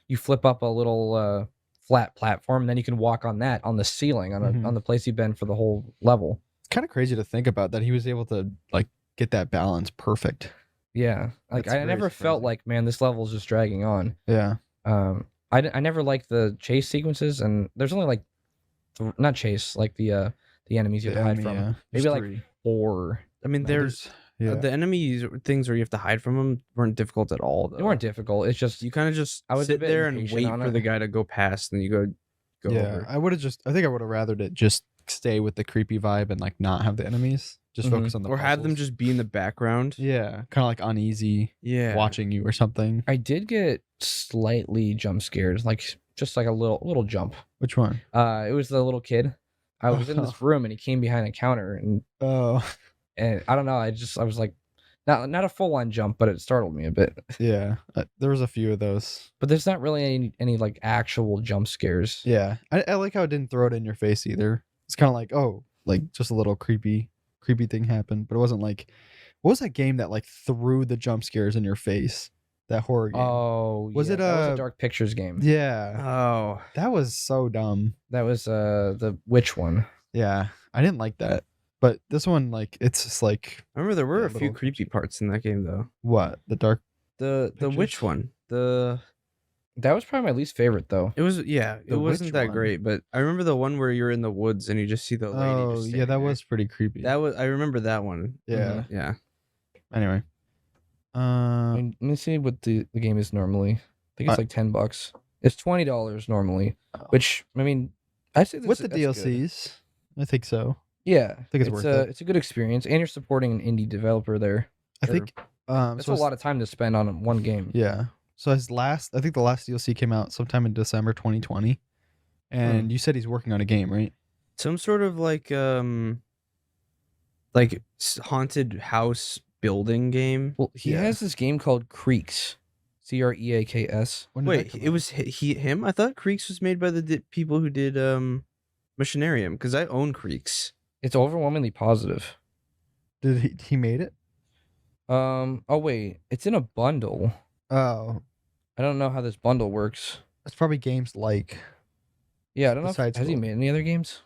Speaker 3: you flip up a little flat platform, and then you can walk on that on the ceiling on the place you've been for the whole level.
Speaker 2: It's kind of crazy to think about that he was able to like get that balance perfect.
Speaker 3: Yeah. Like
Speaker 2: That's
Speaker 3: I never
Speaker 2: very
Speaker 3: felt
Speaker 2: surprising.
Speaker 3: like, man, this level is just dragging on.
Speaker 2: Yeah.
Speaker 3: I never liked the chase sequences, and there's only like not chase, like the enemies you have to hide from.
Speaker 2: Yeah.
Speaker 3: Maybe
Speaker 2: There's
Speaker 3: like
Speaker 2: 3.
Speaker 3: 4.
Speaker 1: I mean, there's the enemies things where you have to hide from them weren't difficult at all. Though.
Speaker 3: They weren't difficult. It's just
Speaker 1: You kind of just
Speaker 3: I was a
Speaker 1: sit
Speaker 3: bit
Speaker 1: there and
Speaker 3: impatient
Speaker 1: wait
Speaker 3: on
Speaker 1: for
Speaker 3: it.
Speaker 1: the guy to go past, and you go
Speaker 2: Yeah,
Speaker 1: over.
Speaker 2: I think I would have rathered it just stay with the creepy vibe and like not have the enemies. Just focus on the
Speaker 1: Or have them
Speaker 2: puzzles.
Speaker 1: just be in the background.
Speaker 2: Yeah, kind of like uneasy
Speaker 1: Yeah.
Speaker 2: watching you or something.
Speaker 3: I did get slightly jump scared, like just like a little jump.
Speaker 2: Which one?
Speaker 3: It was the little kid. I was in this room and he came behind a counter and
Speaker 2: Oh,
Speaker 3: I don't know. I was like, not a full on jump, but it startled me a bit.
Speaker 2: yeah. There was a few of those.
Speaker 3: But there's not really any like actual jump scares.
Speaker 2: Yeah, I like how it didn't throw it in your face either. It's kind of like, oh, like just a little creepy thing happened, but it wasn't like, what was that game that like threw the jump scares in your face? That horror game.
Speaker 3: Oh,
Speaker 2: Was it
Speaker 3: that was a Dark Pictures game?
Speaker 2: Yeah,
Speaker 1: Oh.
Speaker 2: that was so dumb.
Speaker 3: That was the witch one.
Speaker 2: Yeah, I didn't like that. But this one, like, it's just like
Speaker 1: I remember there were
Speaker 2: Yeah,
Speaker 1: a few
Speaker 2: little-
Speaker 1: creepy parts in that game though.
Speaker 2: what the dark.
Speaker 1: The
Speaker 2: Pictures?
Speaker 1: witch one.
Speaker 3: That was probably my least favorite though.
Speaker 1: It was it
Speaker 2: The
Speaker 1: wasn't
Speaker 2: witch
Speaker 1: that
Speaker 2: one.
Speaker 1: great, but I remember the one where you're in the woods and you just see the lady.
Speaker 2: Oh
Speaker 1: just
Speaker 2: yeah,
Speaker 1: standing
Speaker 2: that
Speaker 1: there.
Speaker 2: was pretty creepy.
Speaker 1: I remember that one.
Speaker 2: yeah.
Speaker 1: Yeah.
Speaker 2: Anyway,
Speaker 3: Let me see what the game is normally. I think it's like $10. It's $20 normally, which I mean, I say
Speaker 2: with the
Speaker 3: that's good.
Speaker 2: DLCs, I think so.
Speaker 3: Yeah,
Speaker 2: think it's worth it.
Speaker 3: It's a good experience, and you're supporting an indie developer there.
Speaker 2: I
Speaker 3: Sure.
Speaker 2: think
Speaker 3: That's
Speaker 2: so
Speaker 3: a
Speaker 2: his-
Speaker 3: lot of time to spend on one game.
Speaker 2: Yeah. So I think the last DLC came out sometime in December 2020, and you said he's working on a game, right?
Speaker 1: Some sort of like haunted house building game.
Speaker 3: Well, he
Speaker 2: Yeah.
Speaker 3: has this game called Creaks, Creaks.
Speaker 2: When did that
Speaker 1: Wait,
Speaker 2: come
Speaker 1: it
Speaker 2: out?
Speaker 1: was him? I thought Creeks was made by the people who did Machinarium, because I own Creeks.
Speaker 3: It's overwhelmingly positive.
Speaker 2: Did he made it?
Speaker 3: Oh wait, it's in a bundle.
Speaker 2: Oh,
Speaker 3: I don't know how this bundle works.
Speaker 2: it's probably games like
Speaker 3: Yeah, I don't know.
Speaker 2: Besides
Speaker 3: Has he
Speaker 2: Will.
Speaker 3: made any other games?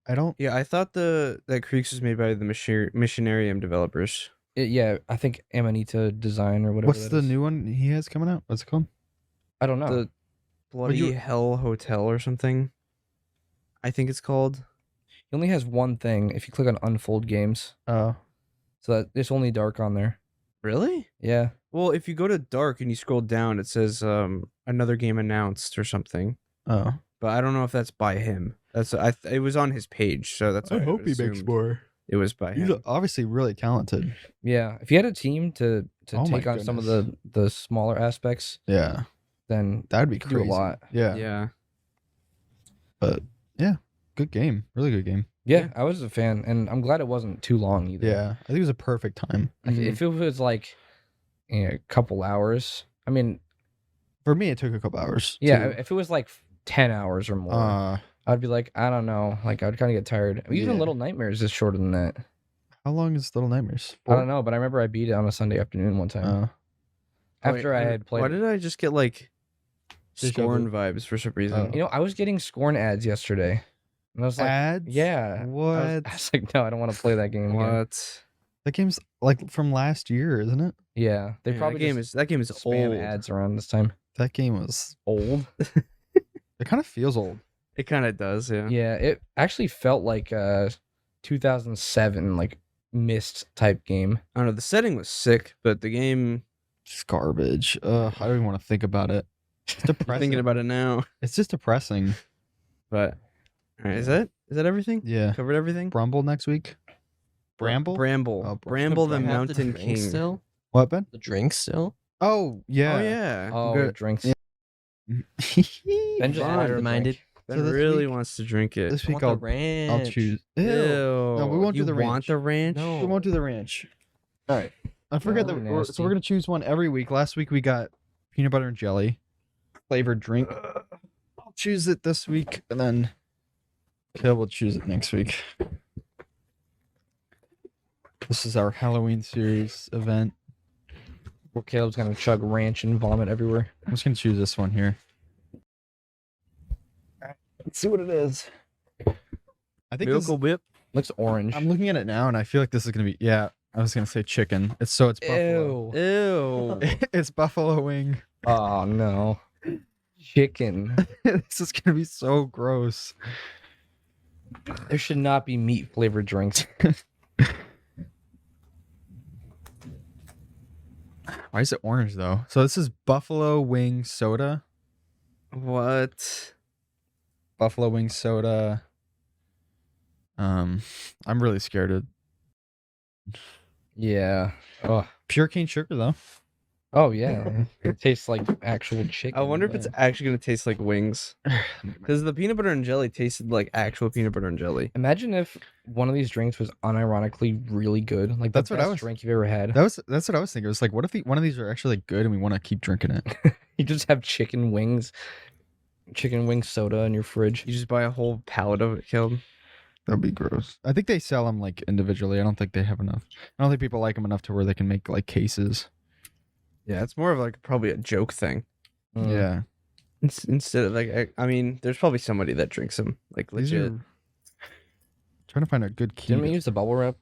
Speaker 2: I don't.
Speaker 1: Yeah, I thought that Creeks was made by the Machinarium developers.
Speaker 3: Yeah, I think Amanita Design or whatever.
Speaker 2: What's
Speaker 3: that
Speaker 2: the
Speaker 3: is.
Speaker 2: new one he has coming out? What's it called?
Speaker 3: I don't know.
Speaker 1: The Bloody
Speaker 2: you-
Speaker 1: Hell Hotel or something. I think it's called.
Speaker 3: He only has one thing. If you click on Unfold Games,
Speaker 2: Oh,
Speaker 3: so that there's only Dark on there.
Speaker 1: Really?
Speaker 3: Yeah.
Speaker 1: Well, if you go to Dark and you scroll down, it says another game announced or something.
Speaker 2: oh.
Speaker 1: But I don't know if that's by him. It was on his page, so that's why assumed
Speaker 2: more.
Speaker 1: It was by
Speaker 2: He's
Speaker 1: him.
Speaker 2: obviously really talented.
Speaker 3: Yeah. If you had a team to
Speaker 2: Oh my
Speaker 3: take on some of
Speaker 2: goodness.
Speaker 3: the smaller aspects,
Speaker 2: Yeah,
Speaker 3: then
Speaker 2: that'd be
Speaker 3: you could do
Speaker 2: crazy.
Speaker 3: a lot.
Speaker 2: Yeah,
Speaker 1: Yeah.
Speaker 2: but yeah, good game, really good game.
Speaker 3: Yeah, I was a fan, and I'm glad it wasn't too long either.
Speaker 2: Yeah, I think it was a perfect time.
Speaker 3: Like, if it was like a couple hours, I mean,
Speaker 2: For me, it took a couple hours.
Speaker 3: yeah,
Speaker 2: too.
Speaker 3: if it was like 10 hours or more, I'd be like, I don't know, like I'd kind of get tired. Even
Speaker 2: Yeah.
Speaker 3: Little Nightmares is shorter than that.
Speaker 2: How long is Little Nightmares?
Speaker 3: I don't know, but I remember I beat it on a Sunday afternoon one time after I had played.
Speaker 1: Why
Speaker 3: it.
Speaker 1: did I just get like
Speaker 2: Deja
Speaker 1: Scorn
Speaker 2: vu.
Speaker 1: vibes for some reason?
Speaker 3: You know, I was getting Scorn ads yesterday. And I was like,
Speaker 2: Ads?
Speaker 3: yeah.
Speaker 2: What?
Speaker 3: I was like, no, I don't want to play that game again.
Speaker 1: What?
Speaker 2: That game's like from last year, isn't it?
Speaker 3: Yeah, they
Speaker 1: Man,
Speaker 3: probably
Speaker 1: that game is
Speaker 3: spam
Speaker 1: old.
Speaker 3: ads around this time.
Speaker 2: That game was
Speaker 3: Old.
Speaker 2: It kind of feels old.
Speaker 1: It kind of does, yeah.
Speaker 3: Yeah, it actually felt like 2007 like mist type game.
Speaker 1: I don't know. The setting was sick, but the game.
Speaker 2: It's garbage. I don't even want to think about it. It's
Speaker 1: I'm
Speaker 2: depressing.
Speaker 1: thinking about it now.
Speaker 2: It's just depressing.
Speaker 1: But all right, is that everything?
Speaker 2: Yeah.
Speaker 1: Covered everything.
Speaker 2: Brumble next week. Bramble.
Speaker 1: Bramble.
Speaker 2: Oh,
Speaker 1: Bramble the
Speaker 4: Have
Speaker 1: Mountain
Speaker 4: drinks
Speaker 1: King.
Speaker 4: still?
Speaker 2: What, Ben?
Speaker 4: The drinks still?
Speaker 2: Oh yeah.
Speaker 1: Oh yeah.
Speaker 3: Oh,
Speaker 2: good.
Speaker 3: drinks.
Speaker 2: Yeah.
Speaker 3: Ben just
Speaker 1: Fine.
Speaker 3: wanted to
Speaker 4: Reminded.
Speaker 3: drink.
Speaker 1: Ben
Speaker 2: So this
Speaker 1: really
Speaker 2: week-
Speaker 1: wants to drink it.
Speaker 2: This
Speaker 4: I
Speaker 2: week
Speaker 4: want the
Speaker 2: I'll
Speaker 4: ranch.
Speaker 2: choose.
Speaker 1: Ew.
Speaker 2: No, we won't do
Speaker 1: You
Speaker 2: the
Speaker 1: want
Speaker 2: ranch.
Speaker 1: the ranch?
Speaker 4: No.
Speaker 2: We won't do the ranch. All right. I forget
Speaker 3: Oh,
Speaker 2: so
Speaker 3: nasty.
Speaker 2: we're gonna choose one every week. Last week we got peanut butter and jelly flavored drink. I'll choose it this week, and then Caleb will choose it next week. This is our Halloween series event.
Speaker 3: Where Caleb's gonna chug ranch and vomit everywhere.
Speaker 2: I'm just gonna choose this one here. Let's see what it is. I think this,
Speaker 1: Miracle Whip.
Speaker 3: Looks orange.
Speaker 2: I'm looking at it now, and I feel like this is gonna be. Yeah, I was gonna say chicken. It's buffalo.
Speaker 3: Ew.
Speaker 1: Ew.
Speaker 2: It's buffalo wing.
Speaker 3: Oh no. Chicken.
Speaker 2: This is gonna be so gross.
Speaker 3: There should not be meat flavored drinks.
Speaker 2: Why is it orange though? So this is buffalo wing soda.
Speaker 1: What?
Speaker 2: Buffalo wing soda. I'm really scared of
Speaker 3: Yeah. Oh.
Speaker 2: pure cane sugar though.
Speaker 3: Oh yeah. It tastes like actual chicken.
Speaker 1: I wonder if it's actually gonna taste like wings. Because the peanut butter and jelly tasted like actual peanut butter and jelly.
Speaker 3: Imagine if one of these drinks was unironically really good. Like
Speaker 2: That's
Speaker 3: the
Speaker 2: what I
Speaker 3: best
Speaker 2: was-
Speaker 3: drink you've ever had.
Speaker 2: That's what I was thinking. It was like, what if one of these are actually good and we want to keep drinking it?
Speaker 3: You just have chicken wing soda in your fridge.
Speaker 1: You just buy a whole pallet of it, killed.
Speaker 2: That'd be gross. I think they sell them like individually. I don't think they have enough. I don't think people like them enough to where they can make like cases.
Speaker 1: Yeah, it's more of like probably a joke thing.
Speaker 3: Mm.
Speaker 2: Yeah.
Speaker 1: Instead of like, I mean, there's probably somebody that drinks them like
Speaker 2: These
Speaker 1: legit.
Speaker 2: are- Trying to find a good key.
Speaker 3: Didn't we use the bubble wrap?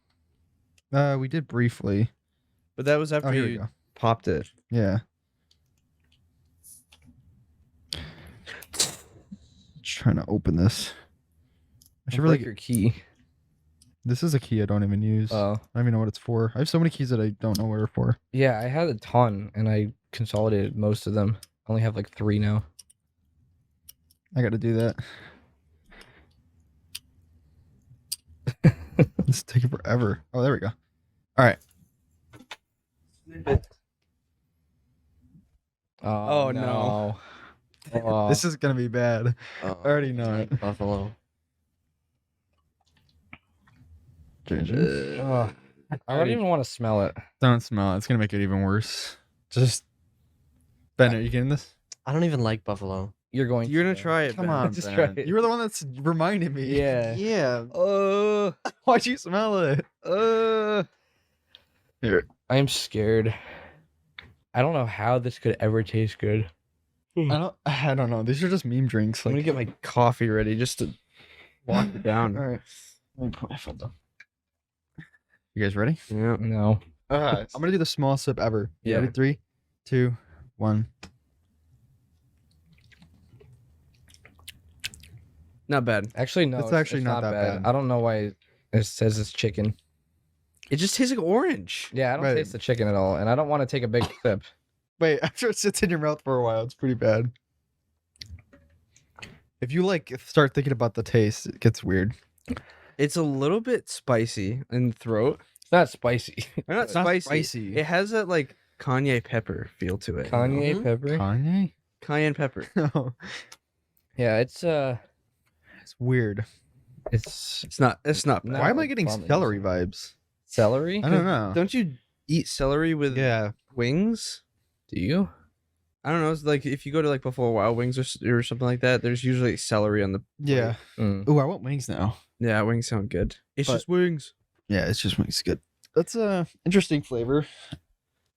Speaker 2: We did briefly.
Speaker 1: But that was after
Speaker 2: Oh, here we
Speaker 1: you
Speaker 2: go.
Speaker 1: popped it.
Speaker 2: Yeah. Trying to open this. I should really.
Speaker 3: Break your key.
Speaker 2: This is a key I don't even use. I
Speaker 3: Oh.
Speaker 2: don't even know what it's for. I have so many keys that I don't know what they're for.
Speaker 3: Yeah, I had a ton and I consolidated most of them. I only have like 3 now.
Speaker 2: I got to do that. It's taking forever. Oh, there we go. All right.
Speaker 1: Oh, no.
Speaker 3: Oh.
Speaker 2: This is gonna be bad. I already know it.
Speaker 4: Buffalo.
Speaker 2: Ginger.
Speaker 3: Ugh. I don't even want to smell it.
Speaker 2: Don't smell it. It's gonna make it even worse. Just Ben, are you getting this?
Speaker 4: I don't even like buffalo.
Speaker 3: You're going.
Speaker 1: You're gonna
Speaker 3: to.
Speaker 1: try it.
Speaker 2: Come
Speaker 1: Ben.
Speaker 2: on,
Speaker 3: Just
Speaker 2: Ben.
Speaker 3: try it.
Speaker 2: You were the one that's reminding me.
Speaker 3: Yeah.
Speaker 4: Yeah.
Speaker 2: Why'd you smell it? Here.
Speaker 3: I am scared. I don't know how this could ever taste good.
Speaker 2: I don't know. These are just meme drinks.
Speaker 1: I'm
Speaker 2: Like,
Speaker 1: gonna get my coffee ready just to walk it down.
Speaker 2: all right. Let me put my phone down. You guys ready?
Speaker 1: Yeah.
Speaker 3: No.
Speaker 2: I'm gonna do the smallest sip ever. You
Speaker 3: Yeah.
Speaker 2: Ready? 3, 2, 1.
Speaker 1: Not bad.
Speaker 3: Actually, no.
Speaker 2: It's actually not that bad.
Speaker 3: I don't know why it says it's chicken.
Speaker 1: It just tastes like orange.
Speaker 3: Yeah, I don't
Speaker 2: Right.
Speaker 3: taste the chicken at all, and I don't want to take a big sip.
Speaker 2: Wait, after it sits in your mouth for a while, it's pretty bad. If you like start thinking about the taste, it gets weird.
Speaker 1: It's a little bit spicy in the throat.
Speaker 3: It's not spicy.
Speaker 1: Or not
Speaker 2: It's not
Speaker 1: spicy.
Speaker 2: spicy.
Speaker 1: It has that like Kanye pepper feel to it.
Speaker 3: Kanye
Speaker 4: Mhm.
Speaker 3: pepper.
Speaker 2: Kanye?
Speaker 1: Cayenne pepper.
Speaker 2: No.
Speaker 3: Yeah, it's
Speaker 2: It's weird.
Speaker 3: it's
Speaker 1: It's not bad.
Speaker 3: No.
Speaker 2: Why am I getting
Speaker 3: bummies.
Speaker 2: celery vibes?
Speaker 3: celery.
Speaker 2: I don't know.
Speaker 1: Don't you eat celery with
Speaker 2: Yeah.
Speaker 1: wings?
Speaker 3: Do you?
Speaker 1: I don't know. It's like if you go to like Buffalo Wild Wings or something like that, there's usually celery on the.
Speaker 2: Yeah.
Speaker 3: Mm.
Speaker 2: Ooh, I want wings now.
Speaker 1: Yeah, wings sound good. It's
Speaker 2: But-
Speaker 1: just wings.
Speaker 2: Yeah, it's just wings. Good. That's a interesting flavor.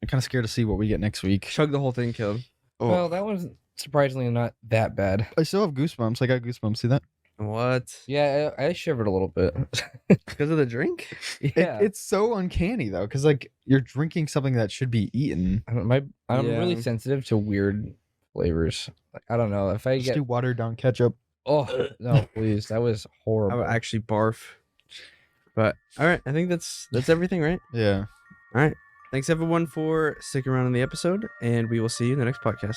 Speaker 2: I'm kind of scared to see what we get next week.
Speaker 1: Chug the whole thing, killed.
Speaker 2: Oh,
Speaker 3: Well, that was surprisingly not that bad.
Speaker 2: I still have goosebumps. I got goosebumps. See that?
Speaker 1: What?
Speaker 3: Yeah, I shivered a little bit.
Speaker 1: Because of the drink?
Speaker 3: Yeah,
Speaker 2: It's so uncanny though, because like you're drinking something that should be eaten.
Speaker 3: I'm really
Speaker 1: Yeah.
Speaker 3: sensitive to weird flavors. Like, I don't know if I
Speaker 2: Just
Speaker 3: get.
Speaker 2: do watered down ketchup.
Speaker 3: Oh no, please! That was
Speaker 1: I
Speaker 3: horrible.
Speaker 1: would actually barf. But all right, I think that's everything, right?
Speaker 2: Yeah.
Speaker 1: All right. Thanks everyone for sticking around in the episode, and we will see you in the next podcast.